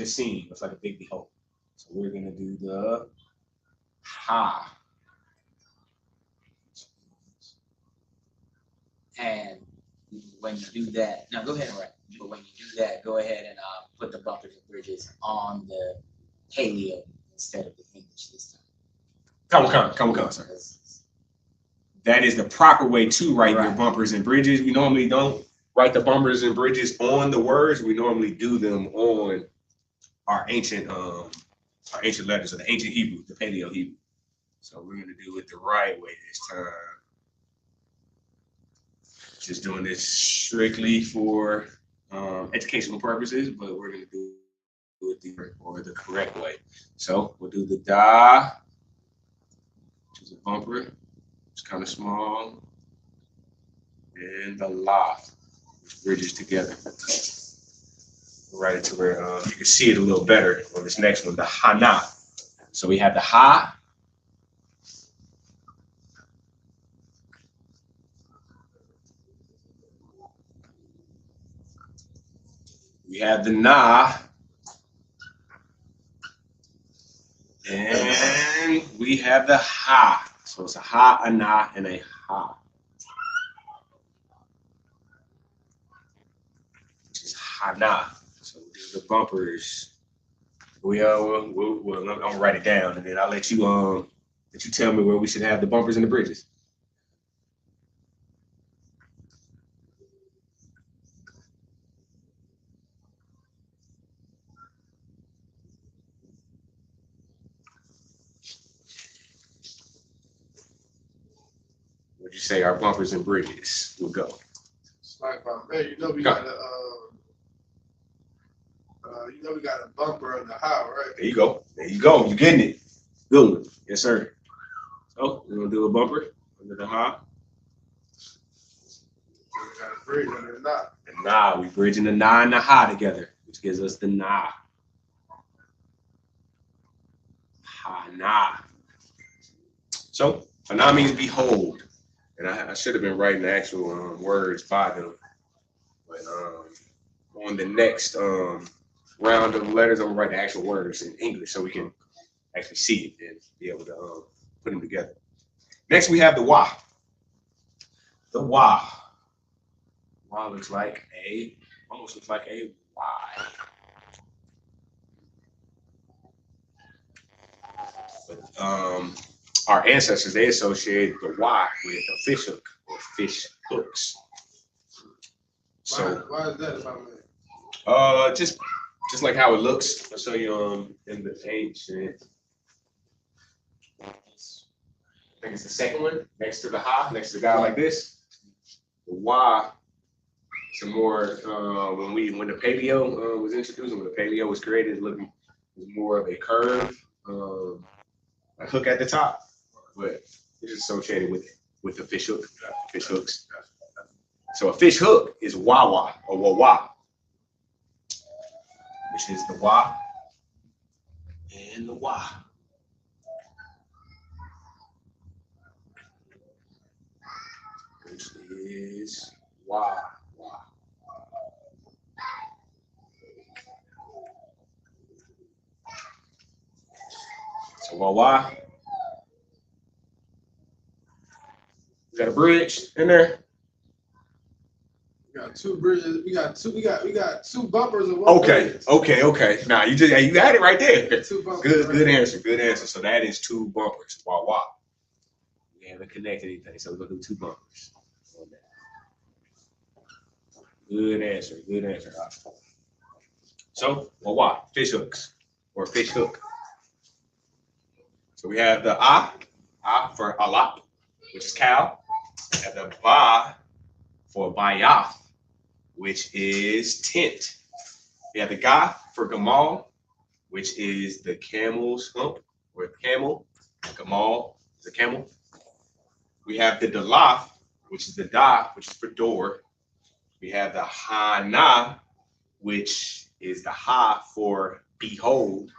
S12: seen. It's like a big behold. So we're gonna do the ha.
S13: and when you do that, now go ahead and write. But when you do that, go ahead and put the bumpers and bridges on the paleo instead of the English this time.
S12: Come on, sir. That is the proper way to write your bumpers and bridges. We normally don't write the bumpers and bridges on the words. We normally do them on our ancient letters or the ancient Hebrew, the Paleo Hebrew. So we're gonna do it the right way this time. Just doing this strictly for educational purposes, but we're gonna do it the correct way. So we'll do the da, which is a bumper. It's kind of small, and the la, which bridges together. Write it to where you can see it a little better on this next one, the hana. So we have the ha. We have the na. And we have the ha. So it's a ha, a na, and a ha. Which is hana. So we'll do the bumpers. I'm gonna write it down, and then I'll let you tell me where we should have the bumpers and the bridges. Would you say our bumpers and bridges will go?
S14: It's like, man, you know we got a bumper on the house, right?
S12: There you go. There you go. You're getting it. Good one. Yes, sir. So we're gonna do a bumper under the ha.
S14: We got a bridge under the na.
S12: And now we're bridging the na and the ha together, which gives us the na. Ha na. So na means behold. And I should have been writing the actual words by them. But on the next round of letters, I'm gonna write the actual words in English so we can actually see it and be able to put them together. Next, we have the wa. The wa. Wa looks like almost looks like a Y. But our ancestors, they associated the Y with a fish hook or fish hooks. So
S14: why is that, if I may?
S12: Just like how it looks. I'll show you in the ancient. I think it's the second one next to the ha, next to the guy like this. The Y some more when the paleo was introduced, when the paleo was created, it was more of a curve, a hook at the top, but it's associated with the fish hook, fish hooks. So a fish hook is wawa or wawa, which is the wa and the wa. Which is wa. So wawa. We got a bridge in there.
S14: We got two bridges. We got two bumpers and one bridge.
S12: Okay. Nah, you had it right there.
S14: Two bumpers.
S12: Good answer. So that is two bumpers. Wawa. We haven't connected anything, so we're gonna do two bumpers. Good answer. So wawa, fish hooks or fish hook. So we have the ah for alap, which is cow. We have the ba for bayath, which is tent. We have the ga for gamal, which is the camel's hump or camel. Gamal is a camel. We have the dalaf, which is the da, which is for door. We have the hana, which is the ha for behold.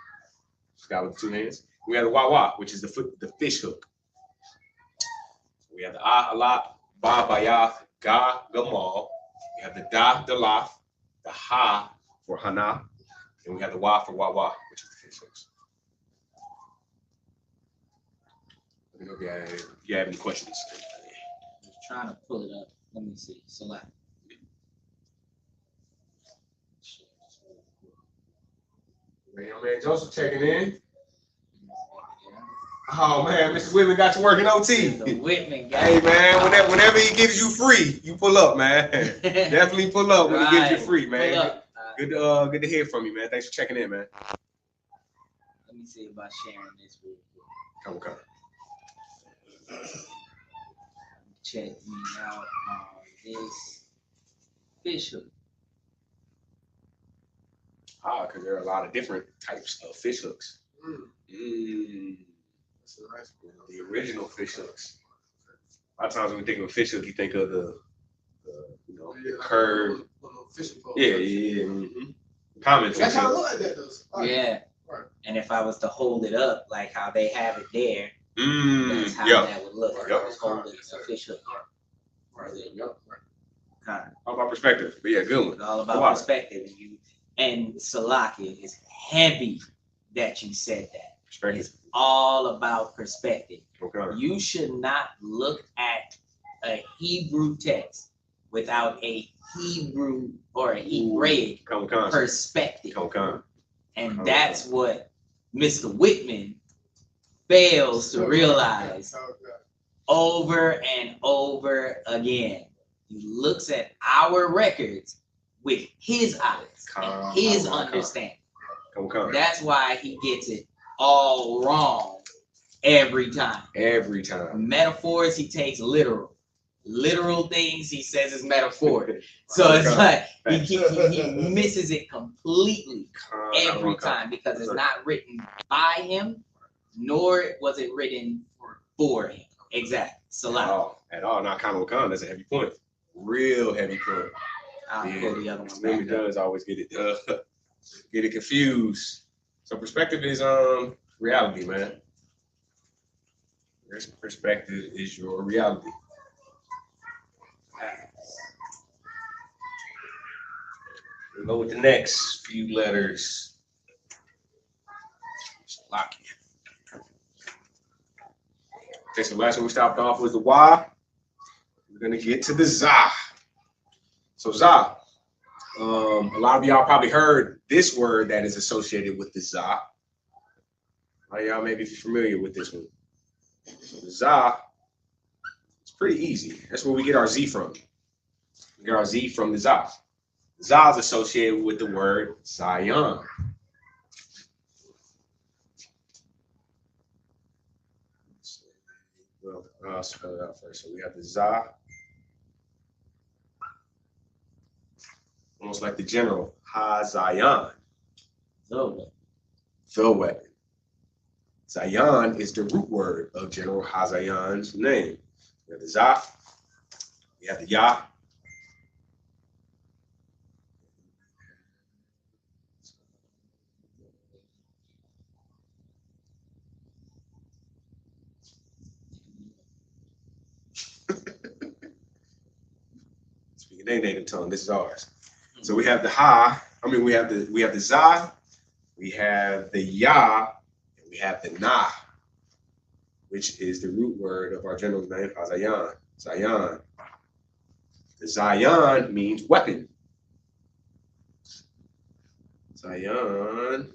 S12: This guy with two hands. We have the wawa, which is the fish hook. We have the ah alap, ba bayath, ga gamal. We have the da dalaf, the ha for hana, and we have the wa for wawa, which is the fish hooks. Let me know if you have any questions.
S13: I'm just trying to pull it up. Let me see. Select.
S12: Man, Joseph checking in. Oh man, Mr. Whitman got you working OT.
S13: The Whitman guy.
S12: Hey man, whenever he gives you free, you pull up, man. Definitely pull up when he gives you free, man. Good to hear from you, man. Thanks for checking in, man.
S13: Let me see about sharing this real quick.
S12: Come.
S13: Check me out on this fish hook.
S12: Because there are a lot of different types of fish hooks.
S14: That's a nice one.
S12: The original fish hooks. A lot of times when we think of a fish hook, you think of the curve. Yeah. Common fish
S14: That's how I
S12: hook.
S14: look at that though.
S13: Yeah.
S14: Right.
S13: And if I was to hold it up like how they have it there, that's how that would look.
S12: Yep.
S13: I was holding a fish hook.
S14: Right. Yep.
S13: Kind of.
S12: All about perspective. But yeah, good one.
S13: It's all about perspective. And Salakia, is heavy that you said that.
S12: Perspective.
S13: It's all about perspective.
S12: Okay.
S13: You should not look at a Hebrew text without a Hebrew or a Hebraic perspective. And that's what Mr. Whitman fails to realize over and over again. He looks at our records with his eyes and his understanding. That's why he gets it all wrong every time. Metaphors he takes literal. Literal things he says is metaphor. So it's like he misses it completely every time because it's not written by him, nor was it written for him. Exactly. So
S12: at all. Not Khan. That's a heavy point. Real heavy point.
S13: I'll pull the other one
S12: Really
S13: back up.
S12: does always get it confused. So perspective is reality, man. Perspective is your reality. We'll go with the next few letters. Okay, so last one we stopped off was the Y. We're gonna get to the Za. So Za, a lot of y'all probably heard this word that is associated with the Za. A lot of y'all may be familiar with this one. So the Za, it's pretty easy. That's where we get our Z from. We get our Z from the Za. Za is associated with the word Zion. Well, I'll spell it out first. So we have the Za. almost like the general, Ha-Zion.
S13: The weapon.
S12: The weapon. Zion is the root word of General Ha-Zion's name. We have the Zah, we have the Yah. Speaking their native tongue, this is ours. So we have the Ha, we have the Zah, we have the Yah, and we have the Nah, which is the root word of our general's name, Ha-Zion. Zion. The Zion means weapon. Zion.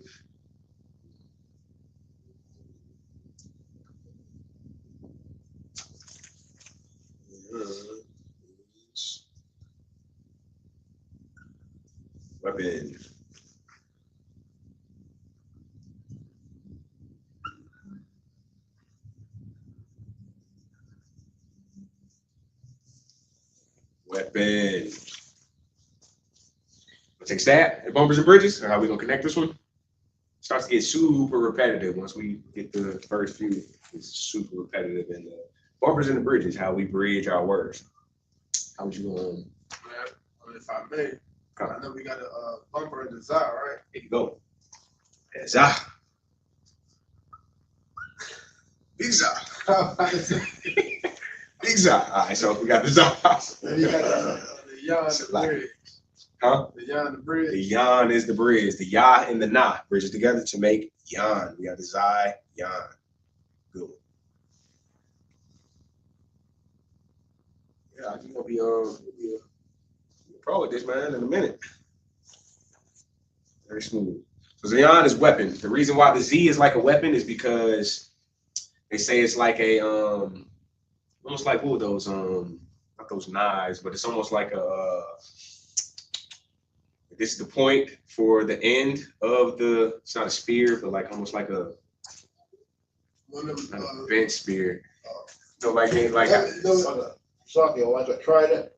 S12: Weapon. Weapon. We'll take a stab at bumpers and bridges. Or how we gonna connect this one? Starts to get super repetitive once we get the first few. It's super repetitive. And the bumpers and the bridges, how we bridge our words. How would you
S14: If I may, I know we got a bumper and a Zah, right?
S12: There you go. Zah. Big Zah. Big Zah. All right, so we got the Zah.
S14: Then you got the Yah and the bridge.
S12: Huh?
S14: The Yah and the bridge.
S12: The Yan is the bridge. The Yah and the Nah bridges together to make Yan. We got the Zai, Yan. Good. Yeah, I think I'll be pro with this, man, in a minute. Very smooth. So Zion is weapon. The reason why the Z is like a weapon is because they say it's like a almost like what those not those knives, but it's almost like a this is the point for the end of the, it's not a spear, but like almost like a bent spear. So like
S14: like a trident.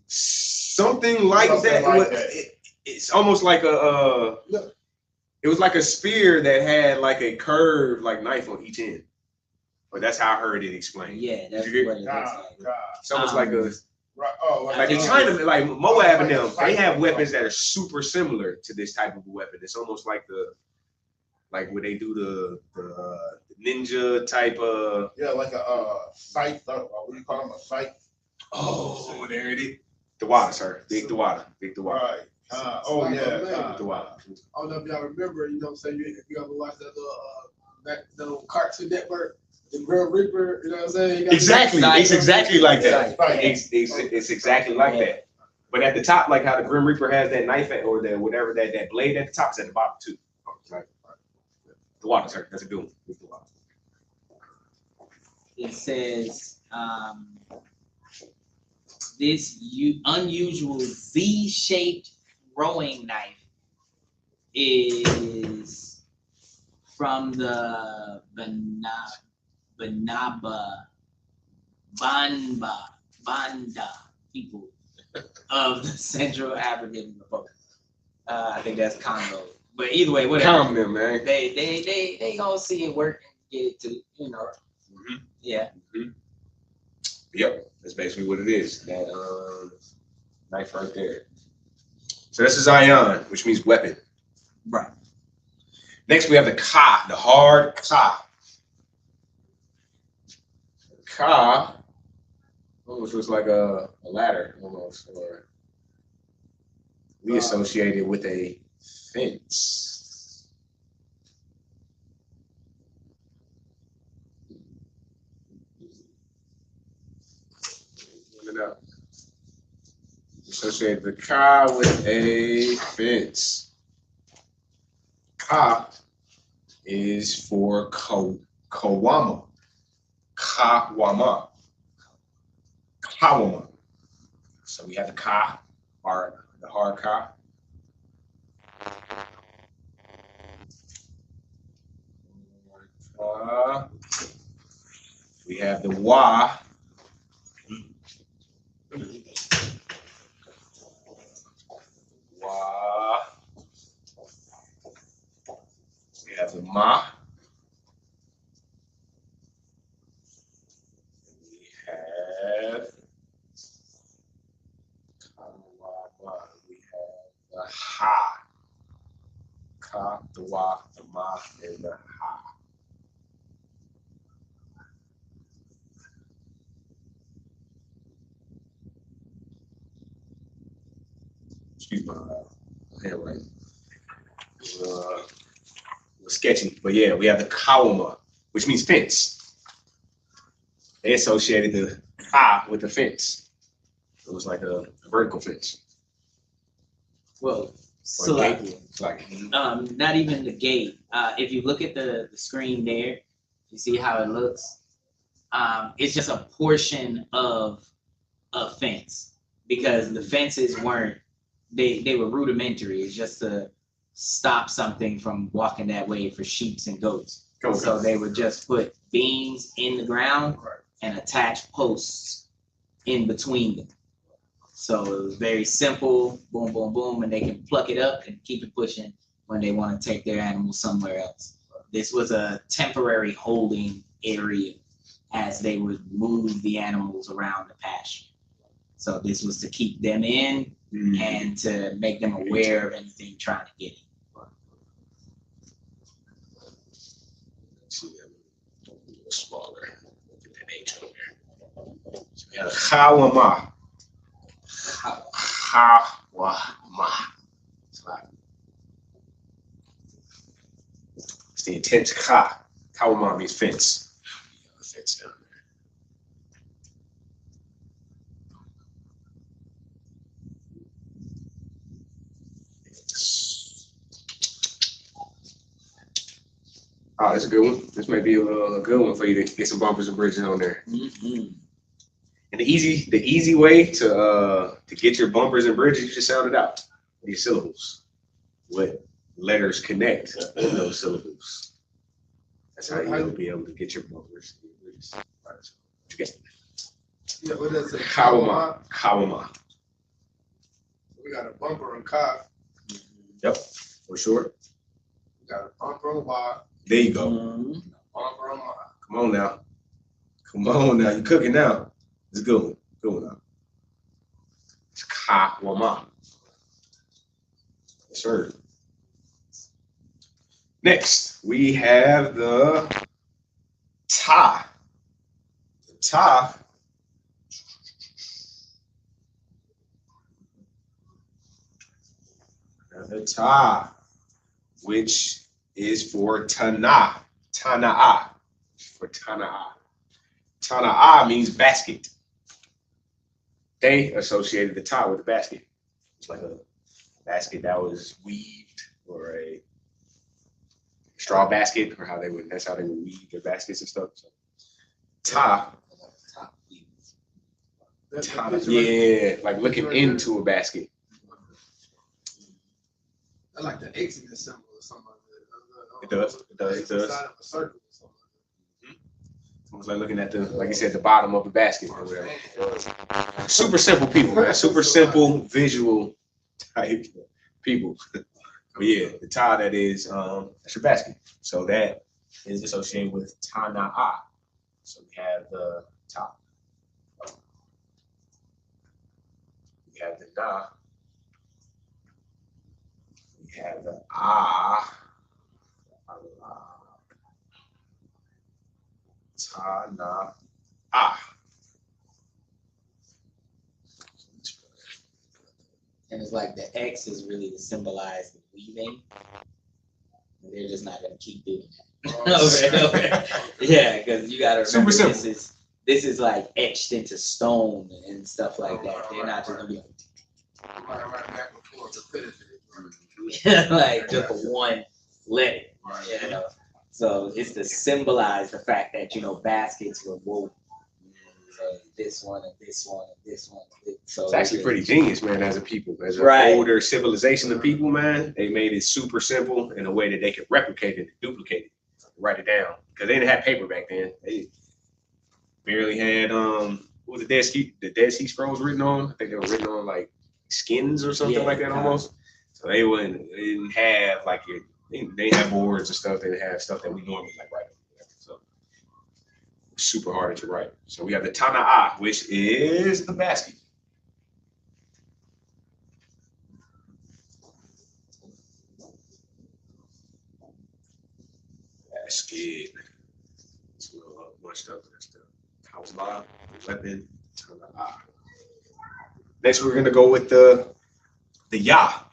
S12: Something like that. It's almost like a it was like a spear that had like a curved like knife on each end. But that's how I heard it explained.
S13: Yeah, that's what it looks like.
S12: It's almost like a
S14: right. Oh,
S12: like in China, like Moab and them, they have weapons that are super similar to this type of a weapon. It's almost like like where they do the ninja type of
S14: like a scythe. What do you call them? A scythe.
S12: Oh, there it is. The water, sir. Big the water. Big the water.
S14: Right.
S12: The water.
S14: I don't know if y'all remember. You know, say if you ever watched that little Cartoon Network. The Grim Reaper, you know what I'm saying?
S12: Exactly. It's exactly like that. It's exactly like that. But at the top, like how the Grim Reaper has that knife or the whatever that blade at the top is at the bottom too. Right. The water, sir. That's a good one.
S13: It says this unusual Z-shaped throwing knife is from the Banda people of the Central African Republic. I think that's Congo. But either way, whatever.
S12: Calm them, man.
S13: They gonna see it work and get it to, you know.
S12: Mm-hmm.
S13: Yeah.
S12: Mm-hmm. Yep, that's basically what it is. That knife right there. So this is Zion, which means weapon.
S13: Right.
S12: Next we have the Ka, the hard Ka. Ka almost looks like a ladder, almost, or we associate it with a fence. Associate the Ka with a fence. Ka is for Kawama. Kawama. Kawama. So we have the Ka, the hard Ka. We have the Wa. the Ma. We have the Ha. Ka, the Wa, the Ma, and the Ha. Excuse my handwriting. Was sketchy, but yeah, we have the Kawama, which means fence. They associated the Ha with the fence. It was like a vertical fence.
S13: Well, not even the gate. If you look at the screen there, you see how it looks. It's just a portion of a fence because the fences weren't. They were rudimentary. It's just to stop something from walking that way for sheep and goats. Okay. So they would just put beams in the ground and attach posts in between them. So it was very simple, boom, boom, boom, and they can pluck it up and keep it pushing when they want to take their animals somewhere else. This was a temporary holding area as they would move the animals around the pasture. So this was to keep them in and to make them aware of anything trying to get in.
S12: Smaller. Get that H on there. So we have Kawama. Kawama. It's the intense Ka. Kawama means fence. Fence down there. Oh, that's a good one. This may be a good one for you to get some bumpers and bridges on there. Mm-hmm. And the easy way to get your bumpers and bridges, you just sound it out. These syllables. What letters connect in those syllables. That's how you'll be able to get your bumpers and bridges. All right, so what you get?
S14: Yeah, what does it say?
S12: Kawama. Kawama.
S14: We got a bumper on Ka.
S12: Yep, for sure.
S14: We got a bumper on Wa.
S12: There you go.
S14: Bumper on Ma.
S12: Come on now. Come on now. You're cooking now. It's a good one. Good one now. It's Kawama. Yes, sir. Next, we have the Ta. The Ta. The Ta, which is for Tana. Tana'a. For Tana'a. Tana'a means basket. They associated the Ta with the basket. It's like a basket that was weaved, or a straw basket, or that's how they would weave their baskets and stuff. So, Ta. Yeah, like looking into a basket.
S14: I like the Exodus symbol or something like that.
S12: It does. It does. It does.
S14: Inside of a circle or something like that.
S12: It's almost like looking at like you said, the bottom of the basket or whatever. Super simple people, man. Super simple visual type people. But yeah, the Ta that is that's your basket. So that is associated with Tana'a. So we have the Ta. We have the Na. We have the Ah. Ta-na-ah.
S13: And it's like the X is really to symbolize the weaving. And they're just not going to keep doing that. Okay. Yeah, because you got to remember this is like etched into stone and stuff like that. They're not just going to be like just one letter, you know. So it's to symbolize the fact that, you know, baskets were woven. This one and this one and this one. So
S12: it's actually pretty genius, man, as a people. As an older civilization of people, man, they made it super simple in a way that they could replicate it, duplicate it, write it down. Because they didn't have paper back then. They barely had what was the Dead Sea Scrolls written on? I think they were written on like skins or something like that almost. So they didn't have like your They have boards and stuff. They have stuff that we normally like write. So super hard to write. So we have the Tana'ah, which is the basket. Basket. It's a little much stuff. That's the Kaula, weapon, Tana'ah. Next, we're gonna go with the Yah.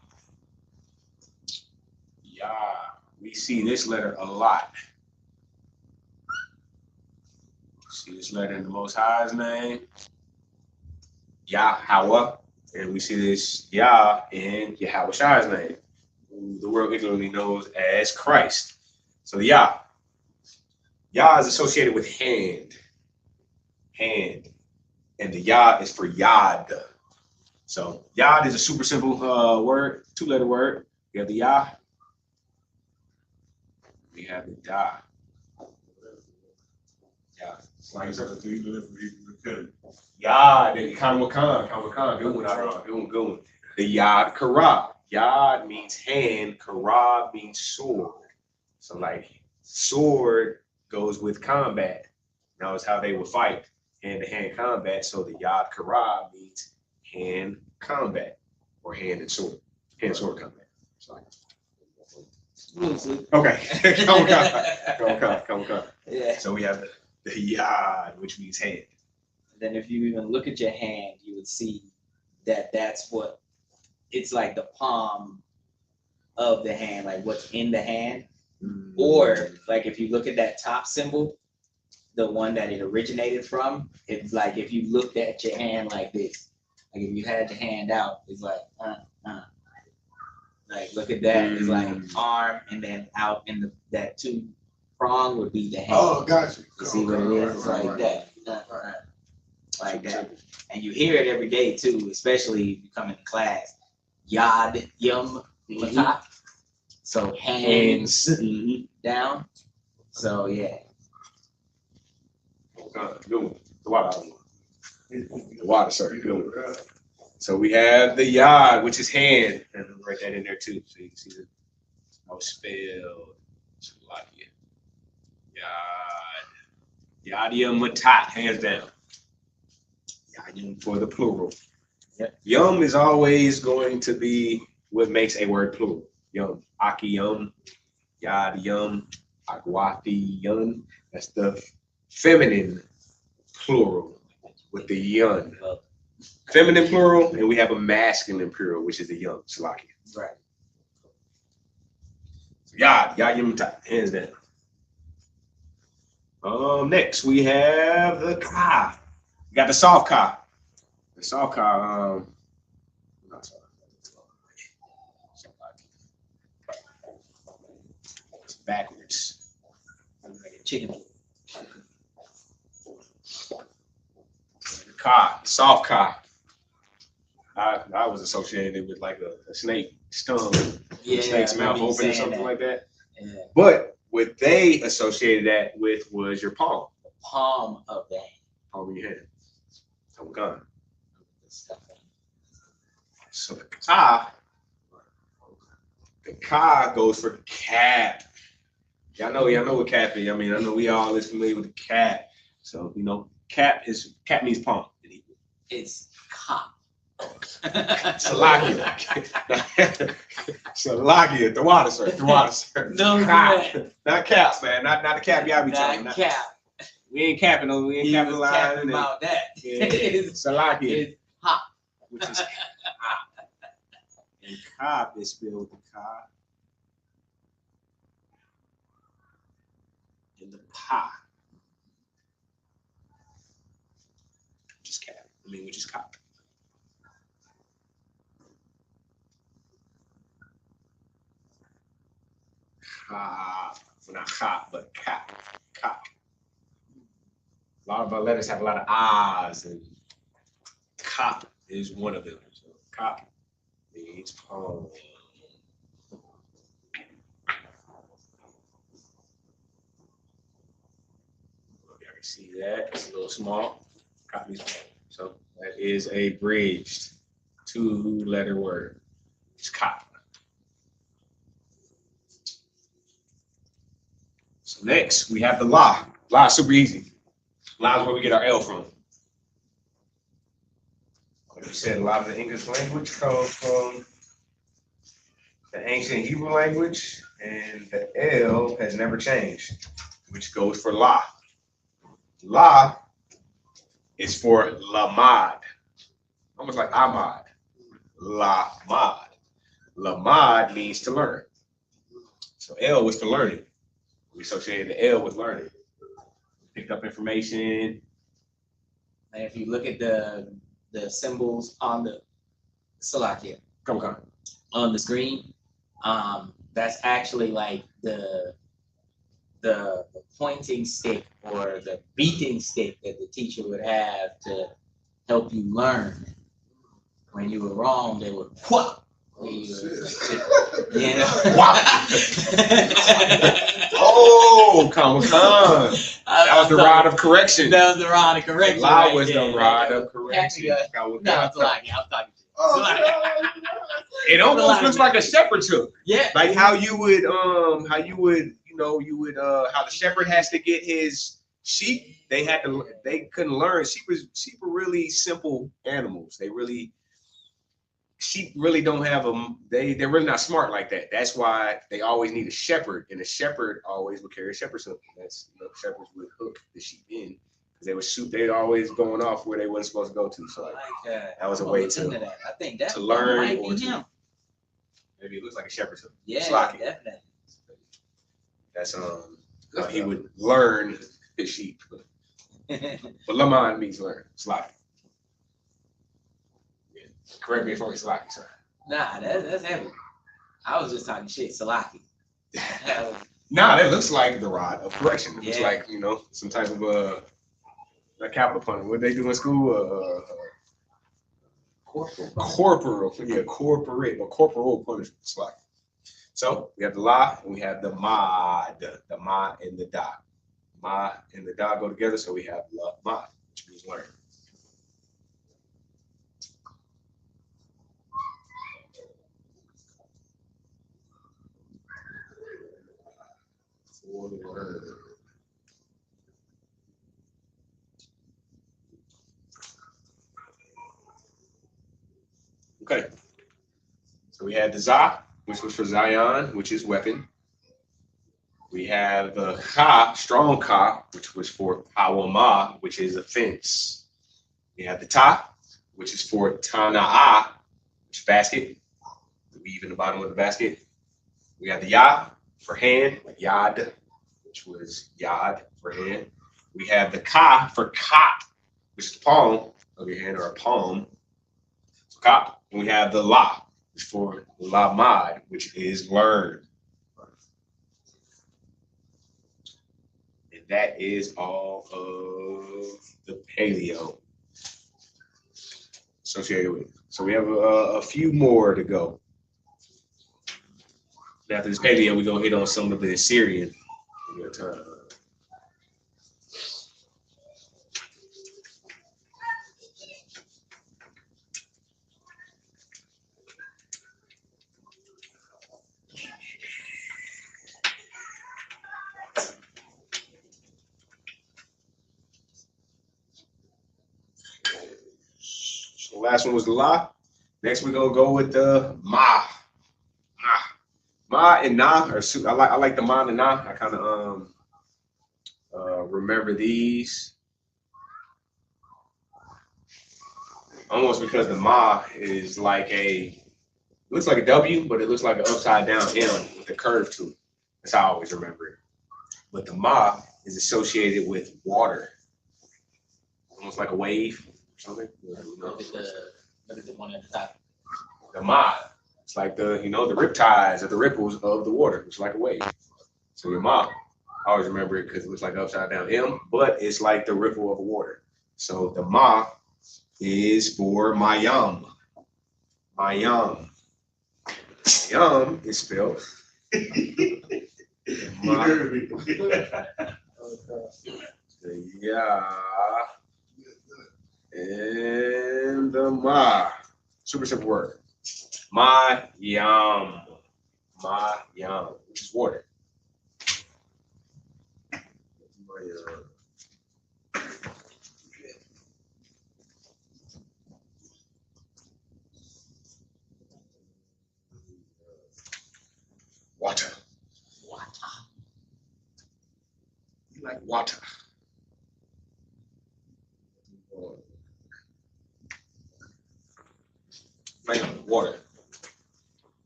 S12: Yah. We see this letter a lot. See this letter in the Most High's name, Yahweh, and we see this Yah in Yahweh's name, who the world ignorantly knows as Christ. So Yah is associated with hand, and the Yah is for Yad. So Yad is a super simple word, 2-letter word. We have the Yah, we have the Da. Yeah. Yad, good one. The Yad Kara. Yad means hand, Kara means sword. So like sword goes with combat. Now it's how they would fight, hand-to-hand combat. So the Yad Kara means hand combat or hand and sword combat. Sorry. Okay. Come on.
S13: Yeah.
S12: So we have the Yad, which means hand.
S13: Then if you even look at your hand, you would see that that's what it's like, the palm of the hand, like what's in the hand. Or like if you look at that top symbol, the one that it originated from, it's like if you looked at your hand like this, like if you had your hand out, it's like like look at that, it's like arm, and then out in that 2 prong would be the hand.
S14: Oh, gotcha.
S13: You see what it is? It's like that. Like that. And you hear it every day too, especially if you come into class. Yad, yum, matat. So hands down. So yeah.
S12: Good one. The water, sir. Good one. So we have the Yad, which is hand. And we'll write that in there too, so you can see how it's spelled. Yad. Yadia matat, hands down. Yadim for the plural.
S13: Yep.
S12: Yum is always going to be what makes a word plural. Yum. Aki yum. Yad yum. Akwati yun. That's the feminine plural with the yun. Feminine plural, and we have a masculine plural, which is the yum. Salaki.
S13: Right.
S12: Yad yum matat, hands down. Next we have the Ka. We got the soft Ka. The soft Ka, it's backwards.
S13: Chicken.
S12: Ka, soft Ka. I was associated with like a snake stung, snake's mouth open or something like that.
S13: Yeah.
S12: But what they associated that with was your palm.
S13: The palm of the hand.
S12: Palm of your hand. So the Ka goes for cap. Y'all know what cap is. I mean, I know we all is familiar with the cap. So cap means palm.
S13: It's cop.
S12: Salakia. Salakia. The water, sir.
S13: No,
S12: not caps, man. Not the cap y'all be talking.
S13: Not cap.
S12: We ain't capping those. We ain't capping
S13: capping about that.
S12: Yeah. Salakia.
S13: It's hop.
S12: Which is cop. And cop is spelled with cop. And the pa. Which is cap. Which is cop. Well, not cop, but cap. Cop. A lot of our letters have a lot of I's, and cop is one of them. So cop means palm. You can see that. It's a little small. Cop means palm. So that is a bridged 2-letter word. It's cop. So next, we have the La. La is super easy. La is where we get our L from. Like you said, a lot of the English language comes from the ancient Hebrew language, and the L has never changed, which goes for La. La is for Lamad, almost like Ahmad. Lamad. Lamad means to learn. So L was for learning. We associated the L with learning. Picked up information.
S13: And if you look at the symbols on the Salakia on the screen, that's actually like the pointing stick or the beating stick that the teacher would have to help you learn. When you were wrong, they would whop. You know?
S12: Oh, come on. That was the rod of correction.
S13: That was the rod of correction.
S12: La was the rod of correction.
S13: No, it's like I'm talking to you.
S12: It almost looks like a shepherd's hook.
S13: Yeah.
S12: Like how the shepherd has to get his sheep. They couldn't learn. Sheep were really simple animals. Sheep really don't have them. They're really not smart like that. That's why they always need a shepherd, and a shepherd always would carry a shepherd's hook. That's shepherds would hook the sheep in because they'd always going off where they wasn't supposed to go to. So that was a way to learn
S13: might
S12: or
S13: be
S12: to
S13: him.
S12: maybe it looks like a shepherd's hook.
S13: Yeah,
S12: Slocky.
S13: definitely.
S12: That's how he would learn his sheep. But Laman means learn. Slocky. Correct me if I'm slocky, sir.
S13: Nah, that's heavy. I was just talking shit, Salaki.
S12: Nah, that looks like the rod of correction. It looks like, some type of a capital punishment. What they do in school? Corporal punishment. Slocky. So we have the La and we have the Mod. The Ma and the Da. Ma and the Da go together, so we have La Mod, which means learn. Okay, so we had the Za, which was for Zion, which is weapon. We have the Ka, strong Ka, which was for Awama, which is offense. We have the Ta, which is for Tana'ah, which is basket, the weave in the bottom of the basket. We have the Ya for hand, like Yad, which was Yad for hand. We have the Ka for Ka, which is the palm of your hand or a palm. So Ka. And we have the La, which is for Lamad, which is learn. And that is all of the paleo associated with it. So we have a few more to go. After this paleo, we're going to hit on some of the Assyrian. So the last one was the La. Next, we're going to go with the Ma. Ma and Na are I like the Ma and Na. I kind of remember these almost because the Ma is like looks like a W, but it looks like an upside down M with a curve to it. That's how I always remember it. But the Ma is associated with water, almost like a wave or something.
S13: Look at the one at the top.
S12: The Ma. It's like the riptides or the ripples of the water. It's like a wave. So the Ma, I always remember it because it looks like an upside down M, but it's like the ripple of the water. So the Ma is for Mayam. Mayam. Mayam is spelled. Yeah. And the Ma. Super simple word. Mayam, which is water. Water. You like water. Like water.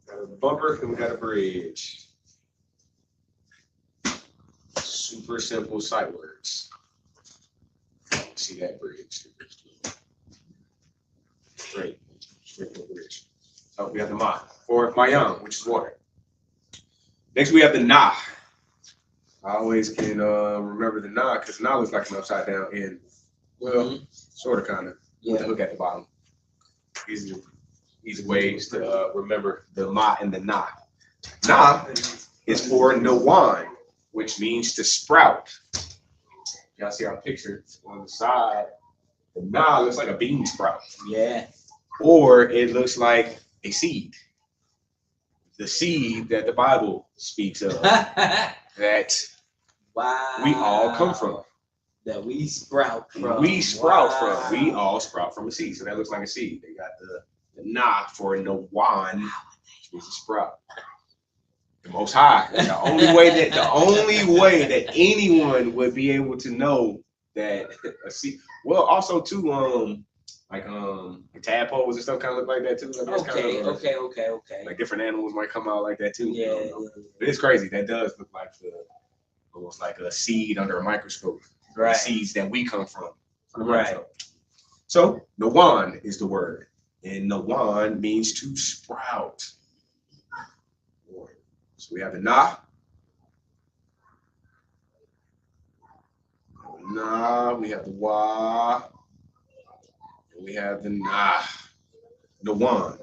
S12: Got a bumper and we got a bridge. Super simple sight words. See that bridge. Great. Straight to the bridge. So we have the ma for mayam, which is water. Next we have the na. I always can remember the na because na looks like an upside down N. Well, sort of, kind of, with the hook at the bottom. Easy ways to remember the ma and the na. Na is for nawan, which means to sprout. Y'all see our picture on the side. The na looks like a bean sprout.
S13: Yeah.
S12: Or it looks like a seed. The seed that the Bible speaks of. That we all come from.
S13: That we sprout from.
S12: We sprout from. We all sprout from a seed. So that looks like a seed. They got the na for nawan, which means to sprout. The Most High. The only way that anyone would be able to know that a seed. Well, also too, like tadpoles and stuff kind of look like that too. Like
S13: Okay.
S12: Like different animals might come out like that too.
S13: Yeah.
S12: But it's crazy. That does look like almost like a seed under a microscope.
S13: Right.
S12: The seeds that we come from.
S13: Right.
S12: So nawan is the word, and nawan means to sprout. So we have the na. We have the wa. And we have the na. Nawan.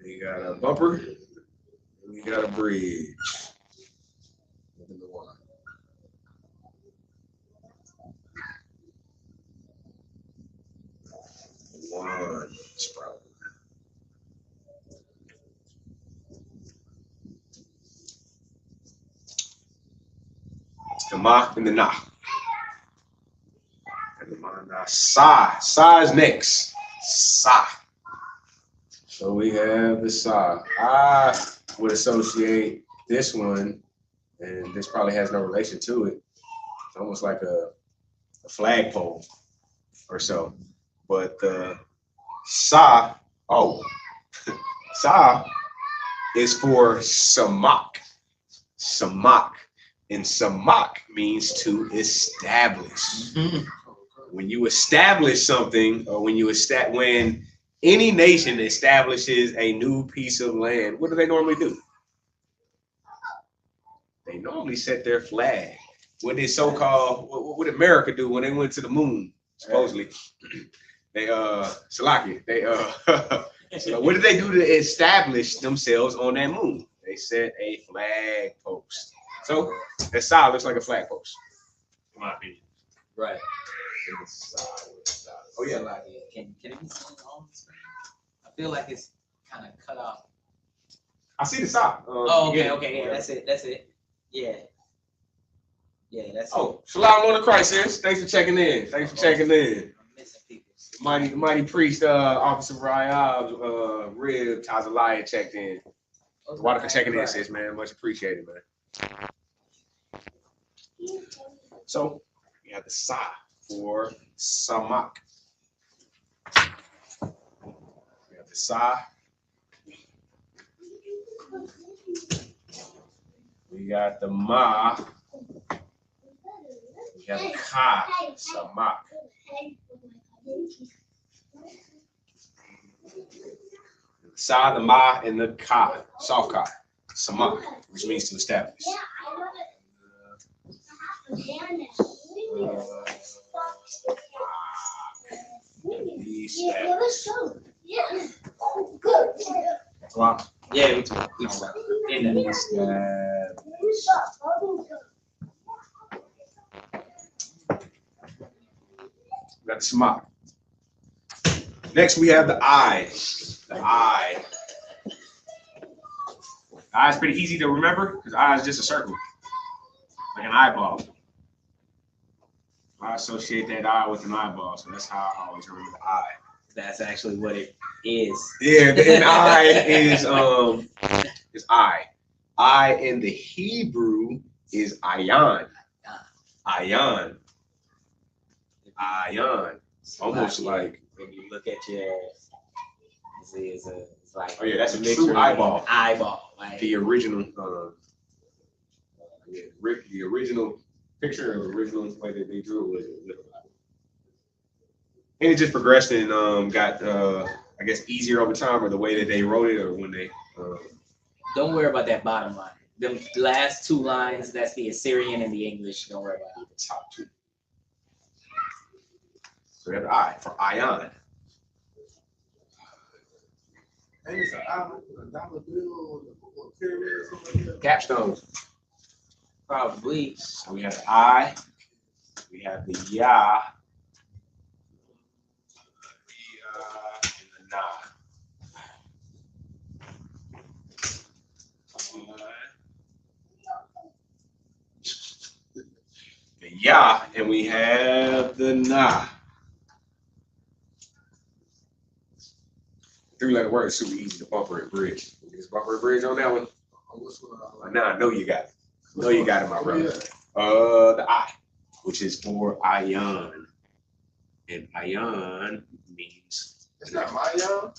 S12: We got a bumper. And we got a bridge. One sprout. The ma and the na. And the ma and na. Sa. Sa is next. Sa. So we have the sa. I would associate this one, and this probably has no relation to it. It's almost like a flagpole or so. But the sa, sa is for samak. Samak. And samak means to establish. Mm-hmm. When you establish something, or when any nation establishes a new piece of land, what do they normally do? They normally set their flag. What did what did America do when they went to the moon, supposedly? They Salakia. So what did they do to establish themselves on that moon? They set a flag post. So that side looks like a flag post, in my opinion.
S13: Right.
S12: Oh yeah.
S13: Can it be seen on the screen? I feel like it's kind of cut off.
S12: I see the side.
S13: Okay. Yeah, that's it. Yeah. Yeah, that's it.
S12: Oh, Shalom on the Christ, sis. Thanks for checking in. I'm
S13: missing people.
S12: Mighty priest, Officer Rayab, Rib, Tazaliah checked in. Water for checking in, sis, man. Much appreciated, man. So we have the sa for samak. We have the sa. We got the ma. We have the ka, samak. The sa, the ma, and the ka, soft ka, samak, which means to establish. Wow.
S13: Yeah, we
S12: got the samak. Next, we have the I. The I. I is pretty easy to remember because I is just a circle. like an eyeball. I associate that eye with an eyeball, so that's how I always remember the eye.
S13: That's actually what it is.
S12: Yeah, an eye is eye. I in the Hebrew is ayan. Ayan. Ayan. Almost like
S13: when you look at your, it's like,
S12: oh yeah, that's a true eyeball.
S13: Eyeball. Like,
S12: the original, the original picture, or the original way that they drew it was and it just progressed and got I guess easier over time, or the way that they wrote it, or when they.
S13: Don't worry about that bottom line. The last two lines, that's the Assyrian and the English. Don't worry about
S12: the top two. So we have the I for ion.
S14: And it's an island, a dollar bill, or pyramid, something like that.
S12: Capstones.
S13: Probably.
S12: So we have the I, we have the Yah, and the Na. The Yah, and we have the Na. Three-letter word is super easy to bumper and bridge. Just bumper and bridge on that one. Now I know you got it. I know you got it, my brother. The I, which is for Ayan. And Ayan means.
S14: It's not Mayan?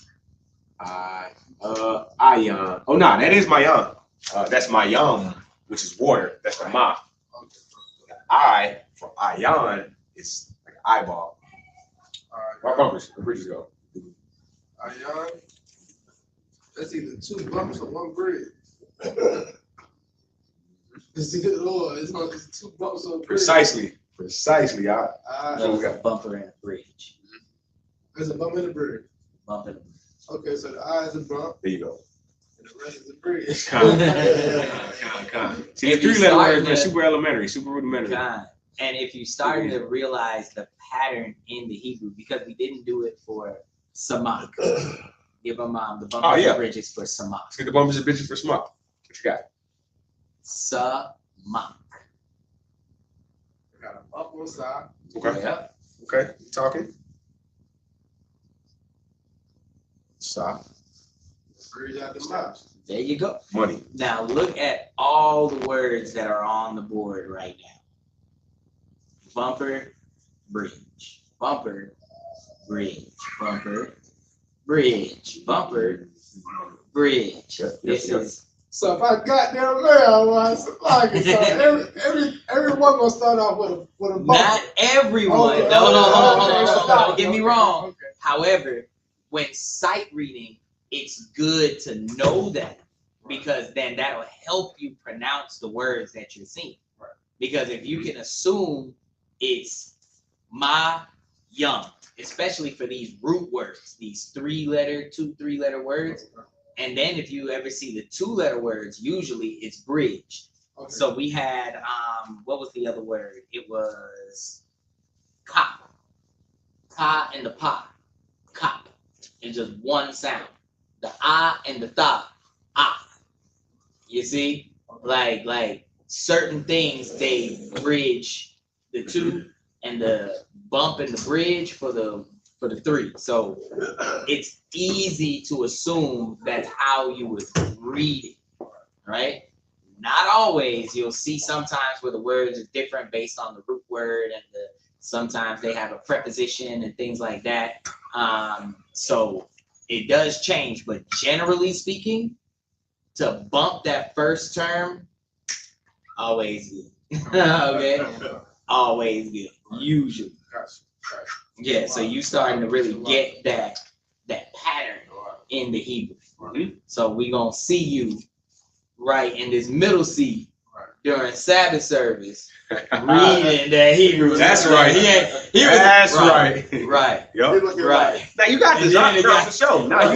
S12: Ayan. Oh, no, that is Mayan. That's Mayan, which is water. That's the Ma. The I for Ayan is like an eyeball. Our bumpers, the bridges go.
S14: Ayan. That's either two bumps or one bridge. It's either or. It's two bumps or a bridge.
S12: Precisely. Precisely.
S13: So we got a bumper and a bridge.
S14: There's a bump and a bridge.
S13: Bump and a bridge.
S14: Okay, so the I is a bump.
S12: There you go.
S14: And the rest is a bridge.
S12: See, the three-letter words, man, super elementary, super rudimentary.
S13: And if you started to realize the pattern in the Hebrew, because we didn't do it for Samak. Give them the bumpers and bridges for Samak.
S12: Let's get the bumpers and bridges for Samak. What you got?
S13: Samak.
S14: Got a bump on the side.
S12: Okay.
S13: Yeah.
S12: Okay. You talking? Stop.
S14: Bridge out the mouth.
S13: There you go.
S12: Money.
S13: Now look at all the words that are on the board right now. Bumper, bridge. Bumper, bridge. Bumper, bridge. Bumper, bridge. This is.
S14: So if I got down there, I was like, so everyone gonna start off with a bump.
S13: Not everyone.
S14: Okay.
S13: No. Don't get me wrong. Okay. However, when sight reading, it's good to know that, because then that'll help you pronounce the words that you're seeing. Right. Because if you can assume it's ma young, especially for these root words, these two three-letter words. And then if you ever see the two-letter words, usually it's bridge. Okay. So we had, what was the other word? It was cop. Ka and the pa. Cop. It's just one sound. The ah and the tha. Ah. You see? Like certain things, they bridge the two, and the bump and the bridge for the three. So it's easy to assume that's how you would read it, right? Not always. You'll see sometimes where the words are different based on the root word, and sometimes they have a preposition and things like that. So it does change, but generally speaking, to bump that first term, always good. Okay? Always good. Usually. Yeah, so you starting to really get that pattern in the Hebrew. Mm-hmm. So we gonna see you right in this middle seat during Sabbath service reading that Hebrew.
S12: That's right. That's right.
S13: Right.
S12: Yep.
S13: Right.
S12: Now you got this off the show. Now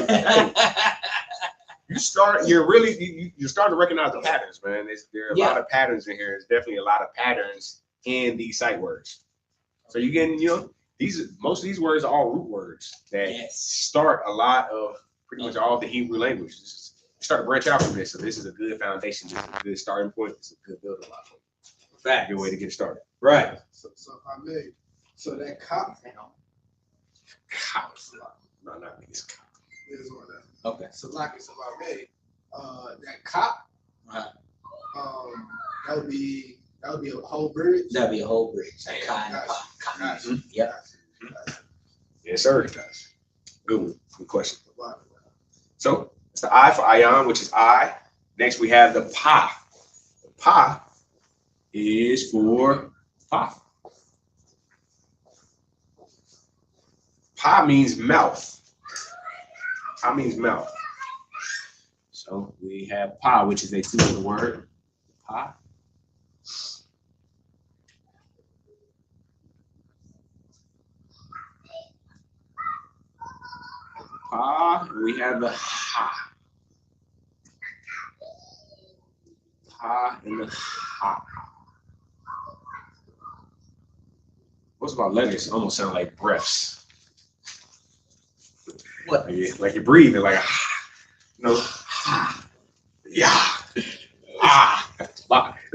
S12: you start. You're starting to recognize the patterns, man. There are a lot of patterns in here. There's definitely a lot of patterns in these sight words. So you getting, most of these words are all root words that start a lot of pretty much all of the Hebrew language. Start to branch out from this. So this is a good foundation. This is a good starting point. It's a good building block. Fact. Good way to get started. Right.
S14: So if I may, so that cop.
S12: Cop. No, not me. It's cop.
S14: Is one that.
S13: Okay.
S14: So if I may, that cop.
S13: Right.
S14: That would be a whole bridge.
S13: That'd be a whole bridge. Yep.
S12: Yes, sir. Good one. Good question. So it's the I for Ayan, which is I. Next we have the Pa. The Pa is for Pa. Pa means mouth. Pa means mouth. So we have Pa, which is a two-letter word. Pa. Pa. We have the Ha. Pa and the Ha. Most of our letters almost sound like breaths.
S13: What?
S12: Like you're breathing, like yeah, there's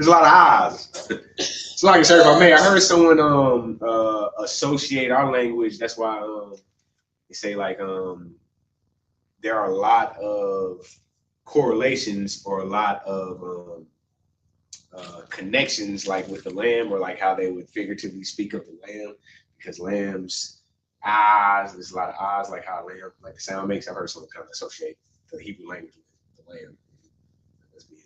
S12: a lot of I's. It's like, sir, if I may, I heard someone associate our language. That's why they say like there are a lot of correlations or a lot of connections, like with the lamb, or like how they would figuratively speak of the lamb, because lambs eyes, there's a lot of eyes, like how lamb, like the sound makes. I've heard someone kind of associate the Hebrew language with the lamb. That's being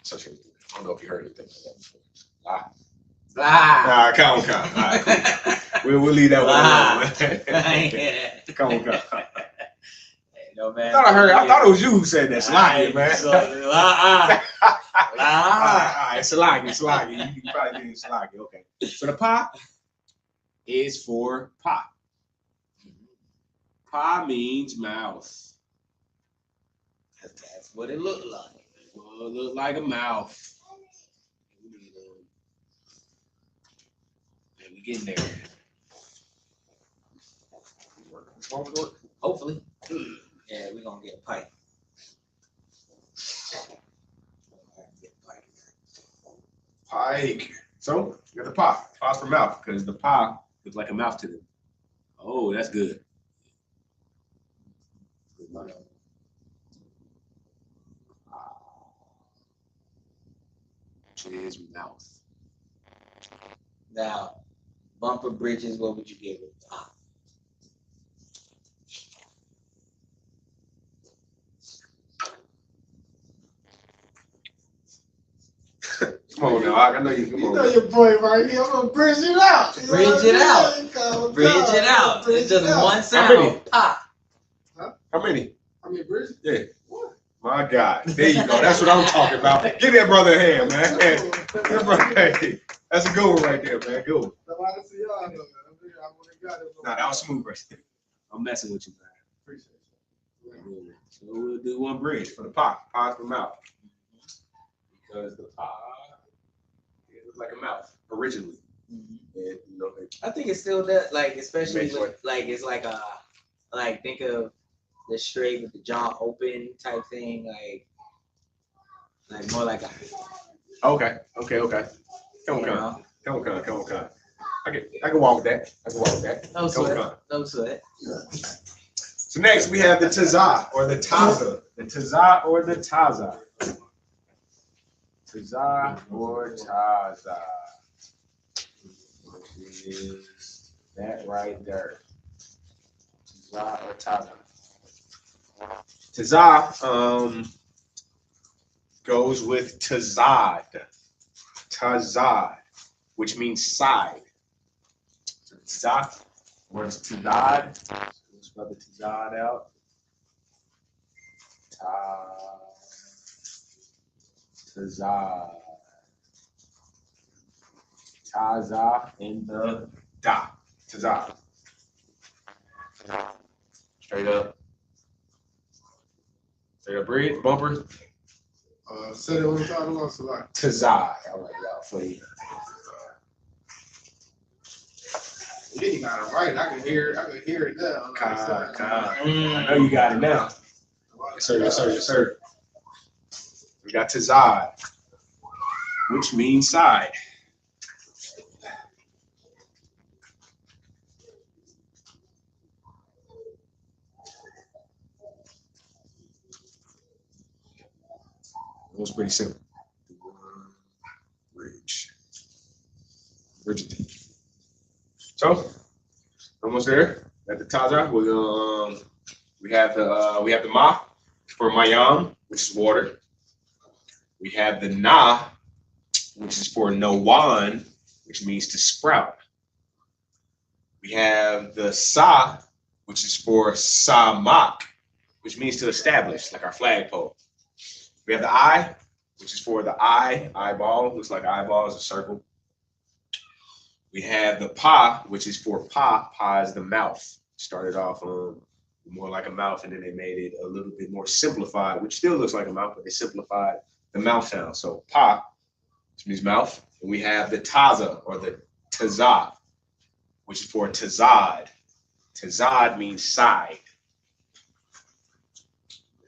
S12: associated with it. I don't know if you heard anything like that before. Come on. All right, cool. We'll leave that one alone. Come on.
S13: No, man.
S12: I thought it was you who said that. Slaggy, man. Slaggy. You probably did slaggy. Okay. So the Pa is for Pa. Pa means mouth.
S13: That's what it looked like.
S12: Well, it looked like a mouth. And we getting there.
S13: Hopefully. Yeah, we're gonna get a pipe.
S12: Pike. So you got the Pa. Pa's for mouth, because the Pa looks like a mouth to them. Oh, that's good. His mouth.
S13: Now, bumper bridges, what would you give it?
S12: Come on now, I know you. Come on.
S14: You know your boy right here. I'm gonna bridge it out.
S13: Bridge it out. Bridge it out. It's just one sound. Pa.
S12: How many?
S14: How many bridges?
S12: Yeah. My God. There you go. That's what I'm talking about. Give that brother a hand, man. Hey, that's a good one right there, man. Good one. Nah, that was smooth, right? I'm messing with you, man. Appreciate you. So we'll do one bridge for the Pa. Pa's for mouth. Because the Pa, it looks like a mouth originally. And, you know,
S13: I think it still does, like, especially with, like, it's like a, like, think of the straight with the jaw open type thing, like more like a.
S12: Okay. Come on. I can walk with that.
S13: No sweat.
S12: So next we have the Tazah or the Taza. The Tazah or the Taza. Tazah or Taza. Which is that right there. Tazah or Taza. Tazah goes with Tazad. Tazad, which means side. So Tazah, where's Tazad? Let's spell the Tazad out. Tazad. Taza and the Da. Tazad. Straight up. Straight up bridge, bumper.
S14: Say it one time, so like.
S12: Tazad. I'll write it out for you.
S14: Yeah, you got it right. I can hear it now.
S12: I know you got it now. Yes, sir. We got Tazad. which means side. It was pretty simple. Bridge. So almost there. At the Taza, we have the Ma for Mayam, which is water. We have the Na, which is for Nawan, which means to sprout. We have the Sa, which is for Samak, which means to establish, like our flagpole. We have the I, which is for the eye, eyeball, looks like eyeball is a circle. We have the Pa, which is for Pa. Pa is the mouth. Started off more like a mouth, and then they made it a little bit more simplified, which still looks like a mouth, but they simplified the mouth sound. So Pa, which means mouth. And we have the Taza, or the Tazah, which is for Tazad. Tazad means side.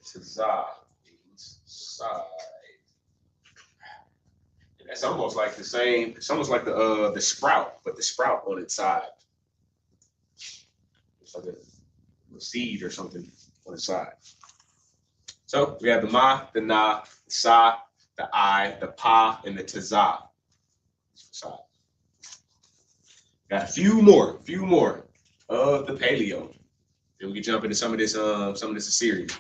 S12: Tazad means side. And that's almost like the same. It's almost like the sprout, but the sprout on its side. It's like a seed or something on its side. So we have the Ma, the Na, the Sa, the I, the Pa, and the Tazah. Got a few more of the paleo. Then we can jump into some of this series.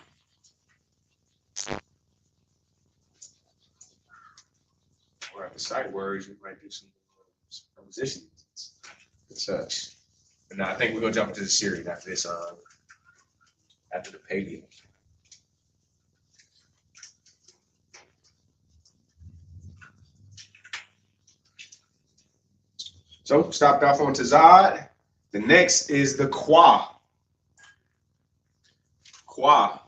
S12: Or at the sight words, we might do some prepositions and such. And now I think we're gonna jump into the series after this. After the paleo. So stopped off on Tazad. The next is the Qua. Qua.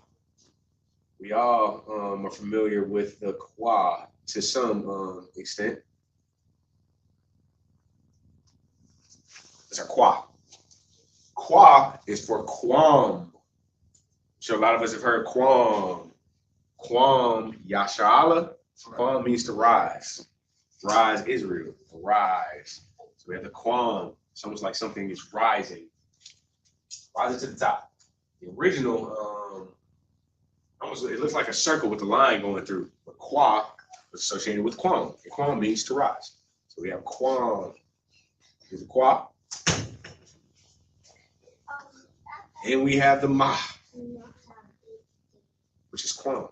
S12: We all are familiar with the Qua to some extent. It's a Qua. Qua is for Quam. So a lot of us have heard Quam. Quam Yashala. Quam means to rise. Rise Israel. Rise. So we have the Quam. It's almost like something is rising. Rising to the top. The original, it looks like a circle with a line going through. But Qua is associated with Quam. And Quam means to rise. So we have Quam. Here's the Qua. And we have the Ma, which is Quam.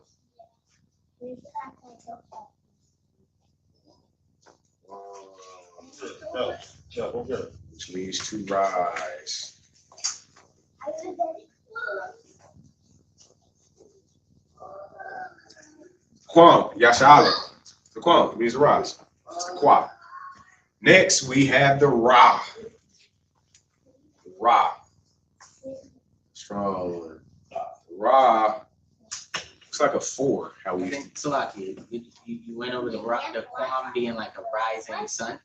S12: Which means to rise. Quam, Yashala. The Quam means to rise. It's the Qua. Next, we have the Ra. Ra. Strong one. Ra. Looks like a 4. How we
S13: think Salaki, you went over the Quam being like a rising sun.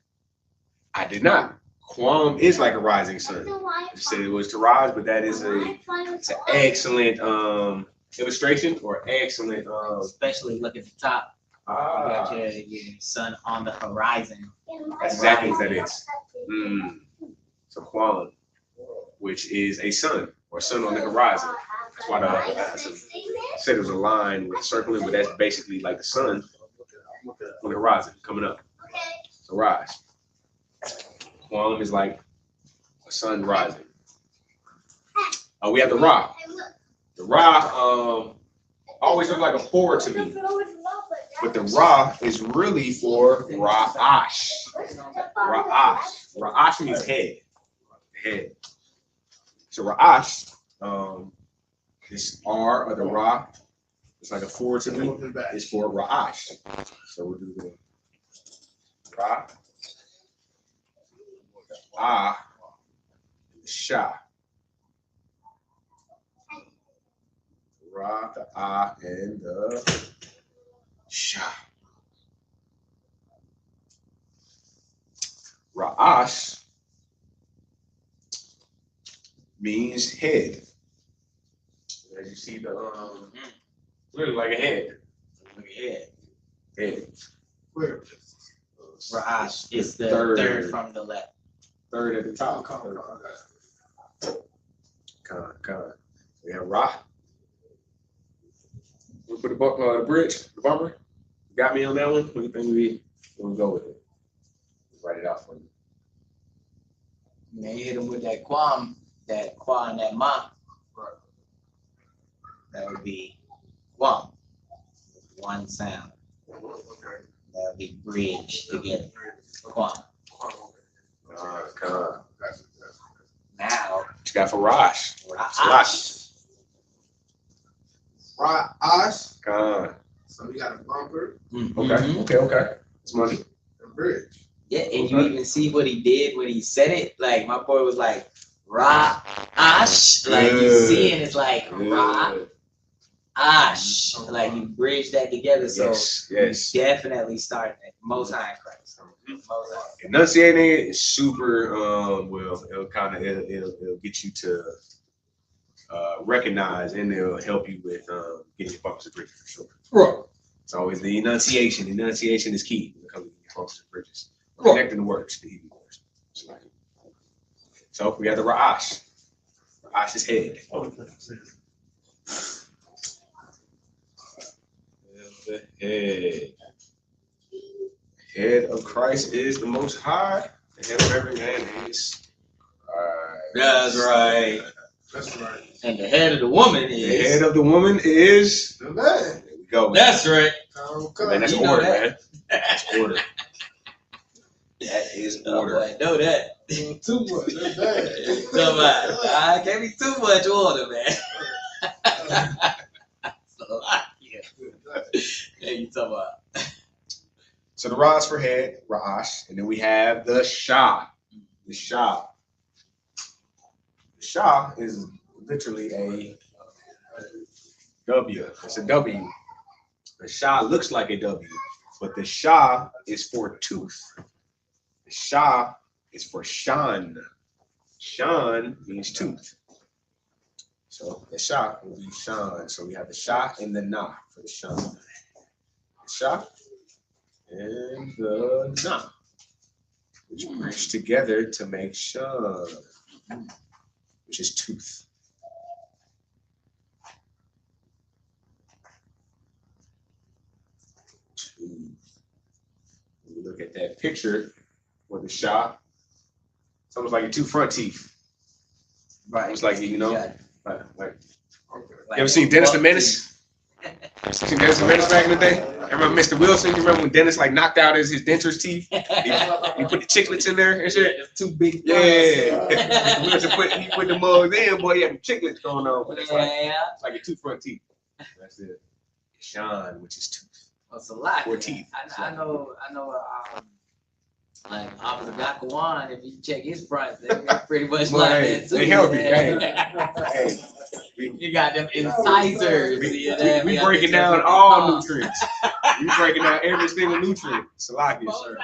S12: I did not. Quam is like a rising sun. You said it was to rise, but that is it's an excellent illustration or excellent
S13: especially look at the top. You got your sun on the horizon.
S12: That's exactly what that is. So Quam, which is a sun or sun on the horizon. That's why I said it was a line with circling, but that's basically like the sun on the horizon coming up. So rise. Quam is like a sun rising. We have the Ra. The Ra always look like a 4 to me, but the Ra is really for Ra'ash. Ra'ash. Ra'ash means head. Head. So Ra'ash, this R or the Ra, it's like a 4 to me. It's for Ra'ash. So we'll do the Ra. Ah, Sha. Ra, the Ah, and the Sha. Ra'ash means head. As you see, literally like a head. Like a head. Head.
S14: Where?
S13: Ra'ash is the third from the left.
S12: Third at the top. Con. We have Ra. We put the bridge, the bumper. You got me on that one? What do you think we'll go with it? Write it out for you.
S13: And then you hit him with that Quam and that Ma. That would be Quam. One sound. That would be bridge together. Quam. Now,
S12: what you got for Rosh?
S14: Ra'ash. So we got a bumper.
S12: Okay. It's money.
S14: And bridge.
S13: Yeah, and you even see what he did when he said it. Like my boy was like Ra'ash. Like you see it, it's like Ra'ash. Like you bridge that together. So
S12: yes.
S13: Definitely starting at Most High in Christ.
S12: Enunciating it is super well, it'll get you to recognize, and it'll help you with getting your bumpers and bridges for sure.
S14: Right.
S12: It's always the enunciation. Enunciation is key when it comes to your bumpers and bridges. Connecting the words, the Hebrew words. So we have the Ra'ash. Ra'ash's head. The head of Christ is the Most High. The head of every man is Christ.
S13: That's right.
S14: That's right.
S13: And the head of the woman is.
S12: The head of the woman is
S14: the man.
S12: There we go.
S13: That's right.
S12: Man, that's order, man. That's order. That is order.
S13: I know that.
S14: Too much. That's bad.
S13: So I can't be too much order, man. So, yeah, you talking about.
S12: So the Ra's for head, Ra'ash, and then we have the Shah. The Shah. The Shah is literally a W. It's a W. The Shah looks like a W, but the Shah is for tooth. The Shah is for Shan. Shan means tooth. So the Shah will be Shan. So we have the Shah and the Na for the Shan. The Shah and the Na, which merge together to make Shan, which is tooth. Tooth. When you look at that picture with the Shah, it's almost like your two front teeth.
S13: Right.
S12: It's like, you know,
S13: Yeah.
S12: like you ever seen Dennis the Menace? Seen Dennis the Menace back in the day? I remember Mr. Wilson. You remember when Dennis like knocked out his dentures teeth? He put the chiclets in there and shit.
S13: Too big.
S12: Yeah. Mr. Wilson put the mugs in, boy. He had the chiclets going on. But it's like your two front teeth. That's it. Sean, which is tooth.
S13: Oh, it's a lot.
S12: Or teeth.
S13: I know. Like Officer Gakawan, if you check his fronts, they're pretty much
S12: Well,
S13: like
S12: hey,
S13: that too.
S12: they healthy. Hey.
S13: You got them incisors.
S12: We breaking down all nutrients. We breaking down every single nutrient. Salakia, sir.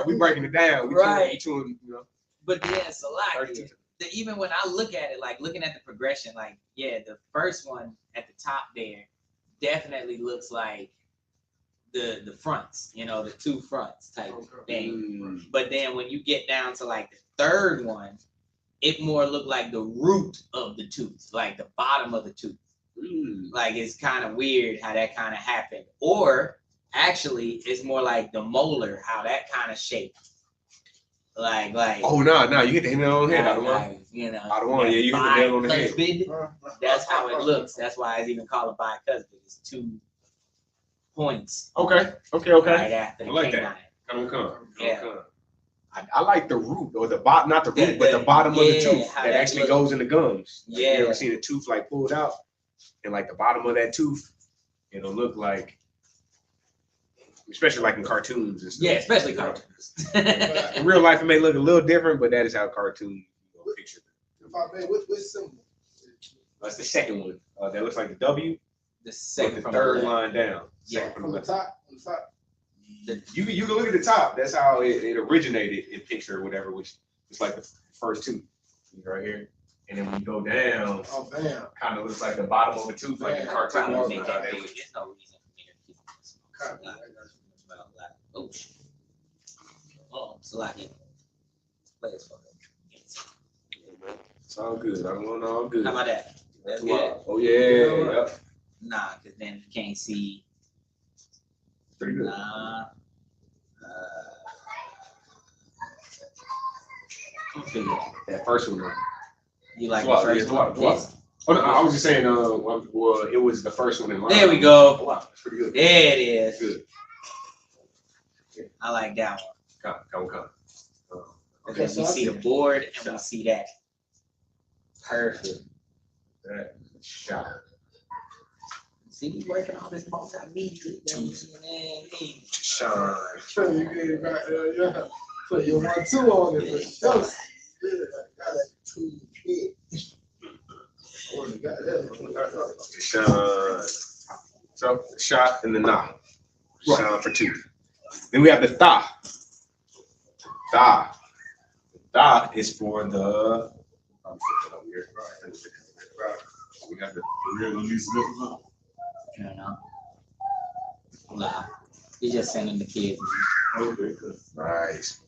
S12: We breaking it down. We chewing, you know.
S13: But yeah, Salakia. Even when I look at it, like looking at the progression, like the first one at the top there definitely looks like the fronts, you know, the two fronts type thing. But then when you get down to like the third one, it more looked like the root of the tooth, like the bottom of the tooth. Like it's kind of weird how that kind of happened. Or actually, it's more like the molar, how that kind of shaped. Like.
S12: Oh no, you hit the nail on the head, out of one.
S13: Like, you know,
S12: Out of one, you hit the nail on the head.
S13: That's how it looks. That's why it's even called a bicuspid. It's 2 points.
S12: Okay.
S13: Right after the
S12: I like
S13: canine.
S12: that. Come.
S13: Yeah.
S12: I like the root, or the bottom, not the root, but the bottom of the tooth
S13: how
S12: that actually
S13: looks.
S12: goes in the gums. Like,
S13: Yeah.
S12: You ever seen a tooth like pulled out, and like the bottom of that tooth, it'll look like, especially like in cartoons and stuff.
S13: Yeah, especially cartoons.
S12: In real life, it may look a little different, but that is how cartoons picture it.
S14: If I may, what symbol?
S12: That's the second one. That looks like the W.
S13: The second
S12: with the
S13: from
S12: third
S13: the left.
S12: line down.
S13: Yeah.
S12: Second
S14: From the top? On the top?
S12: You can look at the top. That's how it originated in picture or whatever, which is like the first two right here. And then when you go down, kind of looks like the bottom of a tooth, like the cartoon.
S13: There's no reason for me to keep this. Oh, Salaki. Play this for me.
S12: It's all good. I'm going all good.
S13: How about that? That's good.
S12: Wow. Oh yeah. Yep.
S13: Nah, because then you can't see.
S12: Pretty good.
S13: Nah.
S12: That first one.
S13: You like
S12: Wow,
S13: the first
S12: yeah,
S13: one?
S12: wow. Oh, no, I was just saying. Well, it was the first one in line.
S13: There we go.
S12: Oh, wow, that's pretty good.
S13: There it is.
S12: Good.
S13: I like that one.
S12: Come.
S13: Okay, we see the board and we see that. Perfect.
S12: That shot.
S13: See, we working on this multimedia.
S12: Shine.
S14: So you get it back there, yeah. So you want 2 on it, but sure. Yeah, got that 2 hit.
S12: Shine. So shot and the nah. Shine for 2. Then we have the tha. Tha. Tha is for the. We got the real release.
S13: You know. Nah. You just sending the kids.
S12: Okay, good. Nice.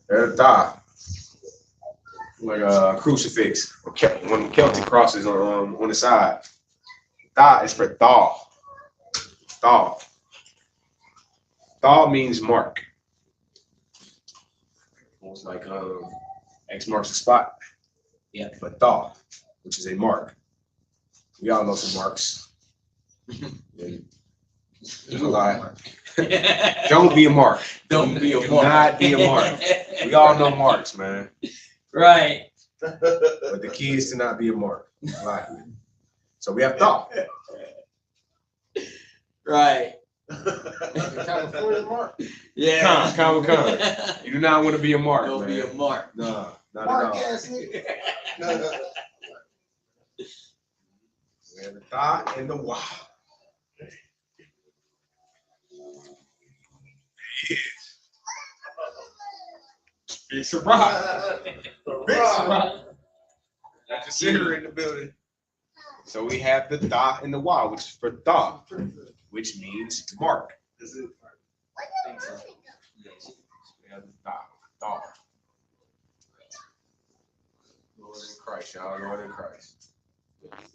S12: There's tha. Like a crucifix. When Celtic crosses on the side. Tha is for thaw. Thaw. Thaw means mark. Almost like X marks the spot.
S13: Yeah.
S12: But thaw, which is a mark. We all know some marks. There's a lie. Don't be a mark.
S13: Don't be a
S12: Do
S13: mark.
S12: not be a mark. We all know marks, man.
S13: Right.
S12: But the key is to not be a mark. Right. So we have thaw.
S13: Right.
S14: California mark.
S13: Yeah.
S12: Come. You do not want to be a mark,
S13: Don't
S12: man.
S13: be a mark.
S12: No, not
S14: Mark
S12: at all.
S14: ass nigga.
S12: We have the tha and the wa. It's a rock. That's a sinner in the building. So we have the tha and the wa, which is for tha, which means mark.
S14: Is it?
S12: We have the tha. Lord in Christ, y'all. Lord in Christ.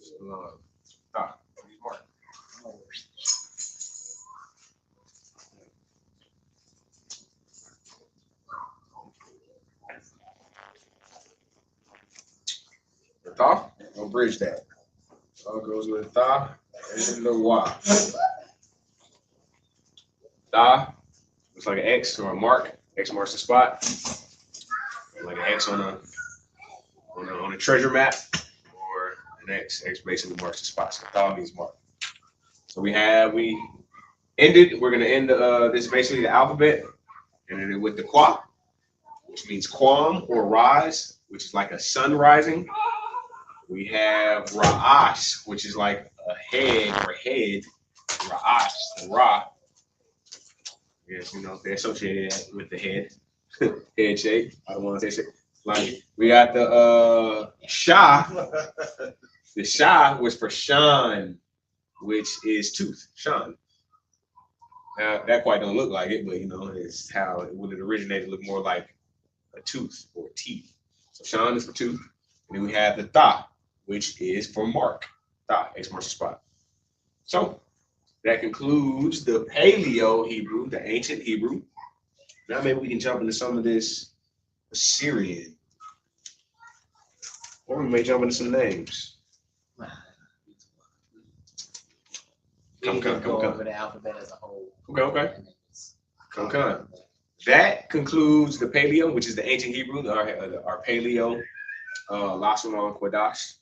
S12: Shalom. Tha. Mark. The tha, I'll bridge that. All goes with tha and the wa. Tha looks like an X or a mark. X marks the spot. Like an X on a treasure map, or an X. X basically marks the spot. So tha means mark. So we ended. We're gonna end this basically the alphabet, and then with the qua, which means quam or rise, which is like a sun rising. We have ra'ash, which is like a head or head. Ra'ash, the ra. Yes, they associated that with the head. Head shape. I don't want to say shit. Like we got the sha. The sha was for shan, which is tooth. Shan. Now that quite don't look like it, but it's how when it originated, it looked more like a tooth or teeth. So shan is for tooth. And then we have the tha, which is for mark. Tha, X marks the spot. So that concludes the Paleo Hebrew, the ancient Hebrew. Now maybe we can jump into some of this Assyrian. Or we may jump into some names. Come.
S13: Over the alphabet as a whole.
S12: Okay. Come. That concludes the Paleo, which is the ancient Hebrew, our Paleo, Lashawan, Qadash,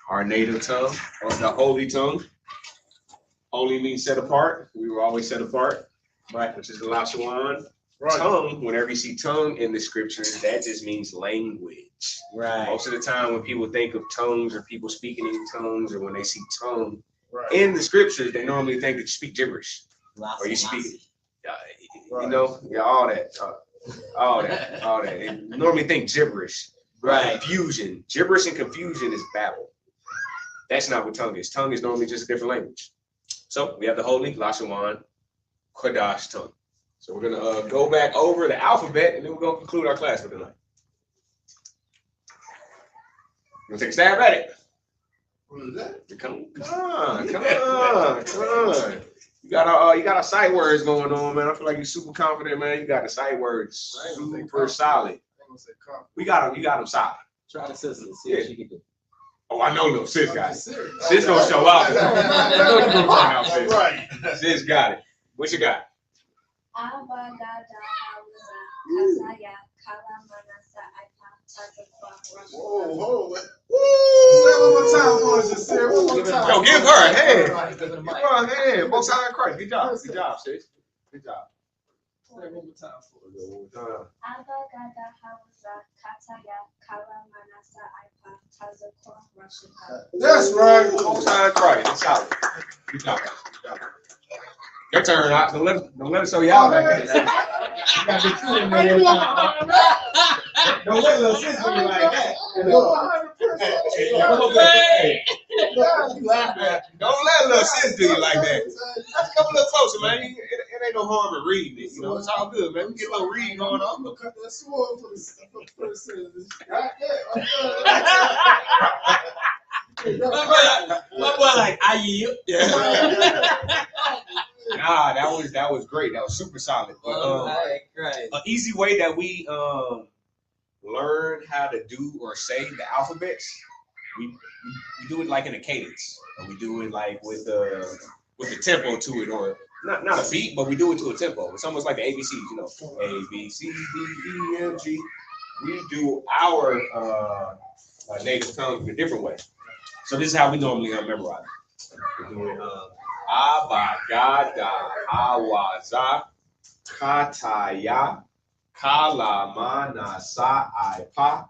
S12: our native tongue, or the holy tongue. Holy means set apart. We were always set apart, right? Which is the Lashawan. Right. Tongue, whenever you see tongue in the scriptures, that just means language.
S13: Right.
S12: Most of the time when people think of tongues or people speaking in tongues, or when they see tongue in the scriptures, they normally think that you speak gibberish. Or you speak, all that. They normally think gibberish.
S13: Right.
S12: Confusion. Gibberish and confusion is babble. That's not what tongue is. Tongue is normally just a different language. So we have the holy, Lashawan, Qadash tongue. So we're gonna go back over the alphabet, and then we're gonna conclude our class for tonight. You gonna take a stab at it?
S14: What is that?
S12: Come on. You got our sight words going on, man. I feel like you're super confident, man. You got the sight words super solid. You got them solid.
S13: Try the sister, see if she can do it.
S12: Oh, I know little sis got it. Sis gonna show out. Right. Sis got it. What you got?
S14: Whoa. Say one more time for us, just say it one more time.
S12: Yo, give her a hand. Give her a hand. Both sides of Christ. Good job, sis. Good job.
S14: Say it one more time for us. That's right.
S12: Both sides of Christ. That's solid. Good job. Your turn. Don't let it show you out like that.
S11: Don't let little sis do you like that.
S12: Don't let little sis do you like that. Let's come a little closer, man. It ain't no harm in reading it. You know, it's all good, man. We get a little reading going on.
S14: I'm gonna cut that sword for the sis.
S13: My boy like I.U.P.K.
S12: Yeah. Nah, that was great. That was super solid. But an easy way that we learn how to do or say the alphabets, we do it like in a cadence. And we do it like with the tempo to it, or not a beat, but we do it to a tempo. It's almost like the ABCs, you know. A, B, C, D, E, F, G. We do our native tongue in a different way. So this is how we normally memorize it. We're doing Abagada Hawaza Kataya Kalamana Sa-I-Pa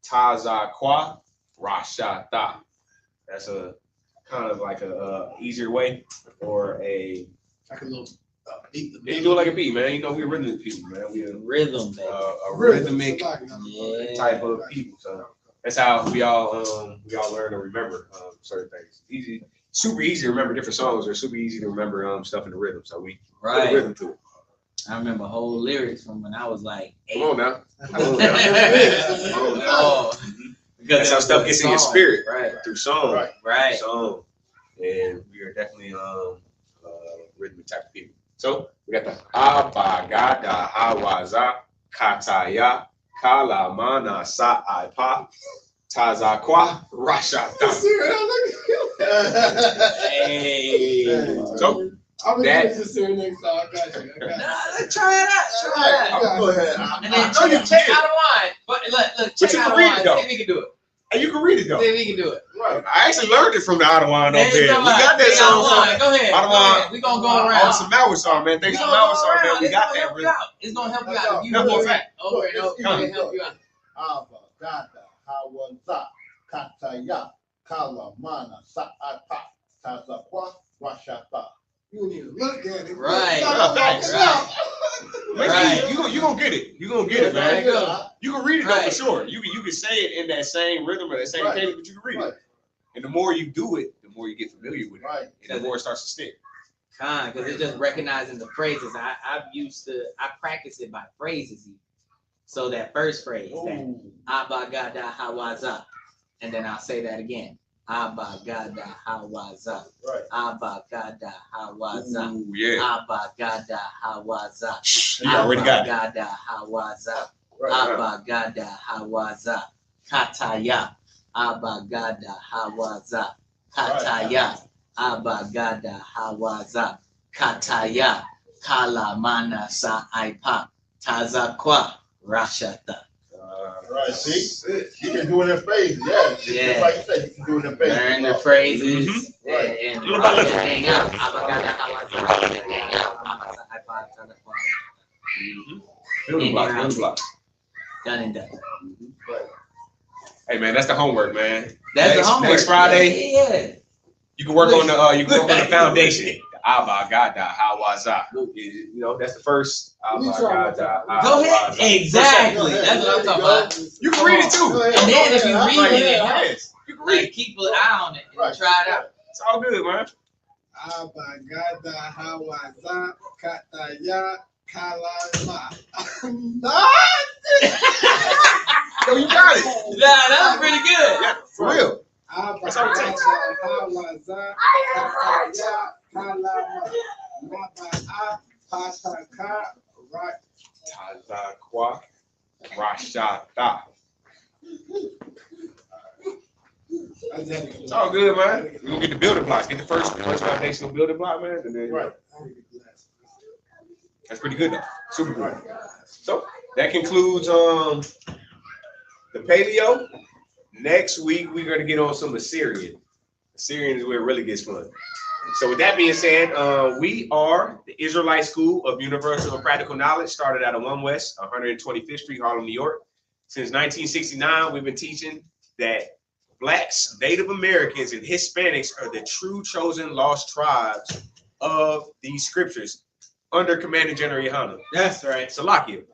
S12: Tazakwa Rashata. That's a kind of like a easier way, or a
S14: like a little beat.
S12: You do it like a beat, man. You know we're rhythmic people, man. We're
S13: rhythm,
S12: a rhythmic type of people. So that's how we all learn to remember certain things. Easy, super easy to remember different songs, or super easy to remember stuff in the rhythm. So we put a rhythm to it.
S13: I remember whole lyrics from when I was like 8.
S12: Come on now. Because that's how stuff gets in your spirit, through song, song, and we are definitely rhythmic type of people. So we got the Abagada Hawaza Kataya Kalamana Sa-I-Pa Tazakwa Rashata.
S13: Hey.
S12: So
S14: I'm gonna use this here next time. I got you.
S13: Let's try it out.
S14: Go ahead.
S13: And then check out of wine. But look, check out of wine. See if we can do it.
S12: And you can read it though.
S13: See if we can do it.
S12: Right. I actually learned it from the Ottawa up there. We got that
S13: song.
S12: song.
S13: Go ahead.
S12: Ottawa.
S13: We gonna go around.
S12: On some Maui song, man. Thanks to Maui song, man. We got that.
S13: It's gonna help you out.
S12: No more fact.
S13: Over and over. It's gonna help you out.
S15: Abagada Hawaza Kataya Kalamana Sa-I-Pa Tazakwa Rashata.
S14: You don't even look at it.
S13: Right.
S12: You gonna get it. You gonna get it, man. You can read it though for sure. You can say it in that same rhythm or that same cadence, but you can read it. And the more you do it, the more you get familiar with it, and the more it starts to stick.
S13: Because it's just recognizing the phrases. I practice it by phrases. So that first phrase, that Abagada Hawaza, and then I'll say that again. Abagada Hawaza. Abagada Hawaza. Abagada Hawaza.
S12: You already got it.
S13: Abagada Hawaza. Abagada Hawaza. Kataya. Abagada Hawaza. Kataya. Abagada Hawaza. Kataya. Kalamana Sa-I-Pa Tazakwa Rashata.
S15: Right, see? You can do it in phrases, yeah. Like you said, you can do it in phrases.
S13: Learn the phrases and write the thing out.
S12: Building block.
S13: Done and done.
S12: Hey man, that's the homework, man.
S13: That's the homework.
S12: Next Friday, you can work on the foundation. Abagada Hawaza. You know, that's the first. Abagada Hawaza.
S13: Go ahead. Exactly. That's what I'm talking about.
S12: You can read it too.
S13: And then if you read it,
S12: you can read it.
S13: Keep an eye on it and try it out.
S12: It's all good, man.
S14: Abagada Hawaza Kataya
S12: Yo, you got it.
S13: Nah, that was pretty good.
S12: Yeah, for real. That's all it takes. Tazakwa Rashata. It's all good, man. We're gonna get the building blocks. Get the first foundational building block, man. And then right. That's pretty good though. Super good. So that concludes the paleo. Next week we're gonna get on some Assyrian. Assyrian is where it really gets fun. So with that being said, we are the Israelite School of Universal and Practical Knowledge, started out of 1 West, 125th Street, Harlem, New York. Since 1969, we've been teaching that Blacks, Native Americans, and Hispanics are the true chosen lost tribes of these scriptures under Commander General YAHANNA. That's right. Salakia.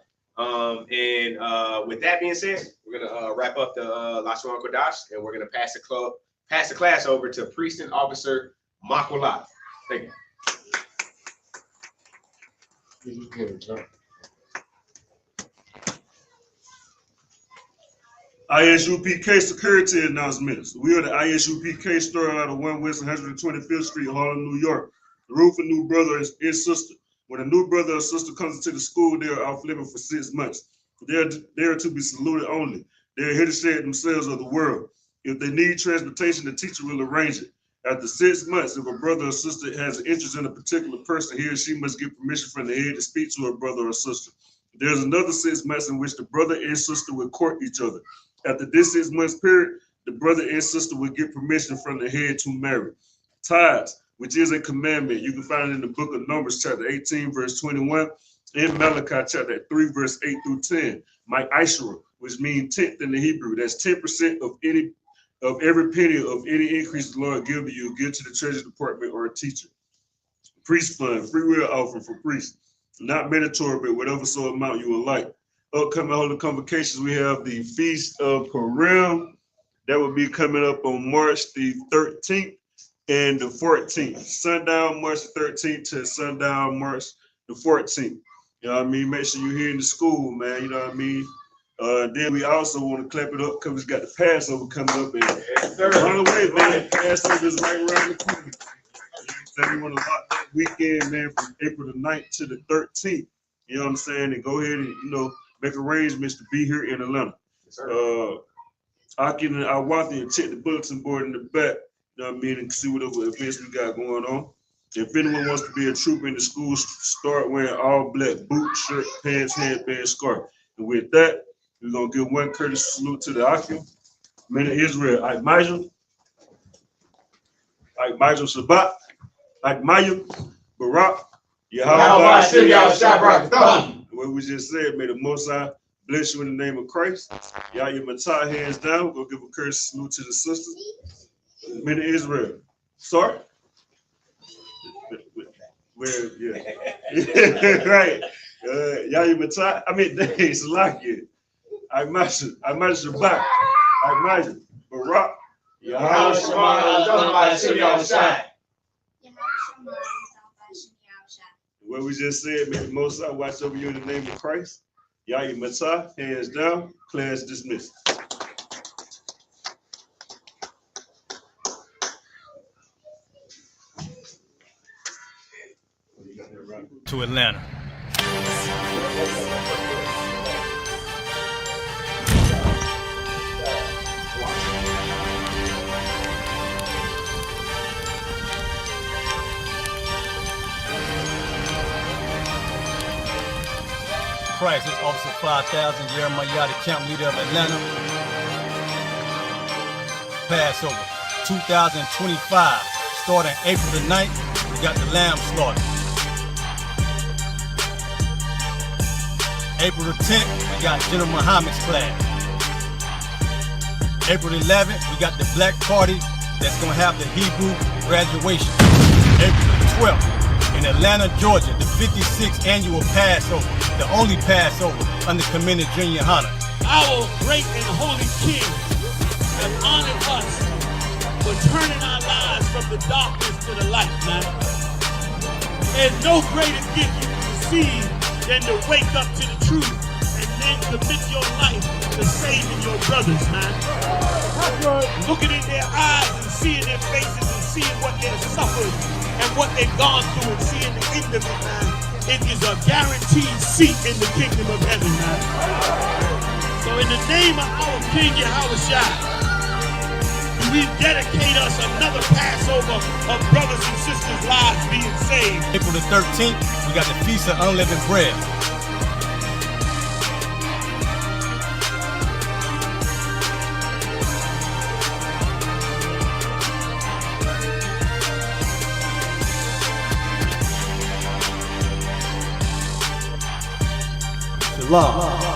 S12: With that being said, we're gonna wrap up the Lashawan Qadash, and we're gonna pass the class over to Priest and Officer Makwalat. Thank you.
S16: I.S.U.P.K security announcements. We are the I.S.U.P.K, started out of 1 West 125th Street, Harlem, New York. The rule for new brother and sister. When a new brother or sister comes into the school, they are off living for 6 months. They are to be saluted only. They are here to share themselves of the world. If they need transportation, the teacher will arrange it. After 6 months, if a brother or sister has an interest in a particular person, he or she must get permission from the head to speak to her brother or sister. There's another 6 months in which the brother and sister will court each other. After this 6 months period, the brother and sister will get permission from the head to marry. Tithes, which is a commandment, you can find it in the book of Numbers, chapter 18, verse 21, and Malachi, chapter 3, verse 8 through 10. My Ishra, which means tenth in the Hebrew, that's 10% of every penny of any increase the Lord give you, give to the treasury department or a teacher. Priest fund, free will offering for priests, not mandatory, but whatever so amount you would like. Upcoming holy convocations, we have the Feast of Purim. That will be coming up on March the 13th and the 14th. Sundown March the 13th to sundown March the 14th. You know what I mean? Make sure you're here in the school, man. You know what I mean? Then we also want to clap it up because we got the Passover coming up. And run away, man. Passover is right around the corner. So we want to lock that weekend, man, from April the 9th to the 13th. You know what I'm saying? And go ahead and, you know, make arrangements to be here in Atlanta. Aki and Awati and check the bulletin board in the back, you know what I mean, and see whatever events we got going on. If anyone wants to be a trooper in the school, start wearing all black boots, shirt, pants, headband, scarf. And with that, we're going to give one courteous salute to the Aki, men of Israel, I.S.U.P.K, Shabbat, I.S.U.P.K, Barak, Yahweh, what we just said, may the Most High bless you in the name of Christ. Yahweh, hands down. We're going to give a courteous salute to the sisters. Men of Israel. Sorry? Where, yeah. Right. Yahweh, I mean, it's like it. I.S.U.P.K, Shabbat, I.S.U.P.K, Barak, Yahweh, what we just said, may the Most High watch over you in the name of Christ. Yahweh, hands down, class dismissed.
S8: To Atlanta. Christ, this Officer 5000, Jeremiah, the camp leader of Atlanta. Passover 2025, starting April the 9th, we got the lamb slaughter. April the 10th, we got General Muhammad's class. April the 11th, we got the black party that's gonna have the Hebrew graduation. April the 12th, in Atlanta, Georgia, the 56th annual Passover, the only Passover under Commander General YAHANNA.
S9: Our great and holy King has honored us for turning our lives from the darkness to the light, man. There's no greater gift you can receive than to wake up to the truth and then commit your life to saving your brothers, man. Looking in their eyes and seeing their faces and seeing what they've suffered and what they've gone through and seeing the end of it, man. It is a guaranteed seat in the kingdom of heaven, man. So in the name of our King Yahawashi, we dedicate us another Passover of brothers and sisters' lives being saved.
S8: April the 13th, we got the Feast of Unleavened Bread.
S6: Shalom.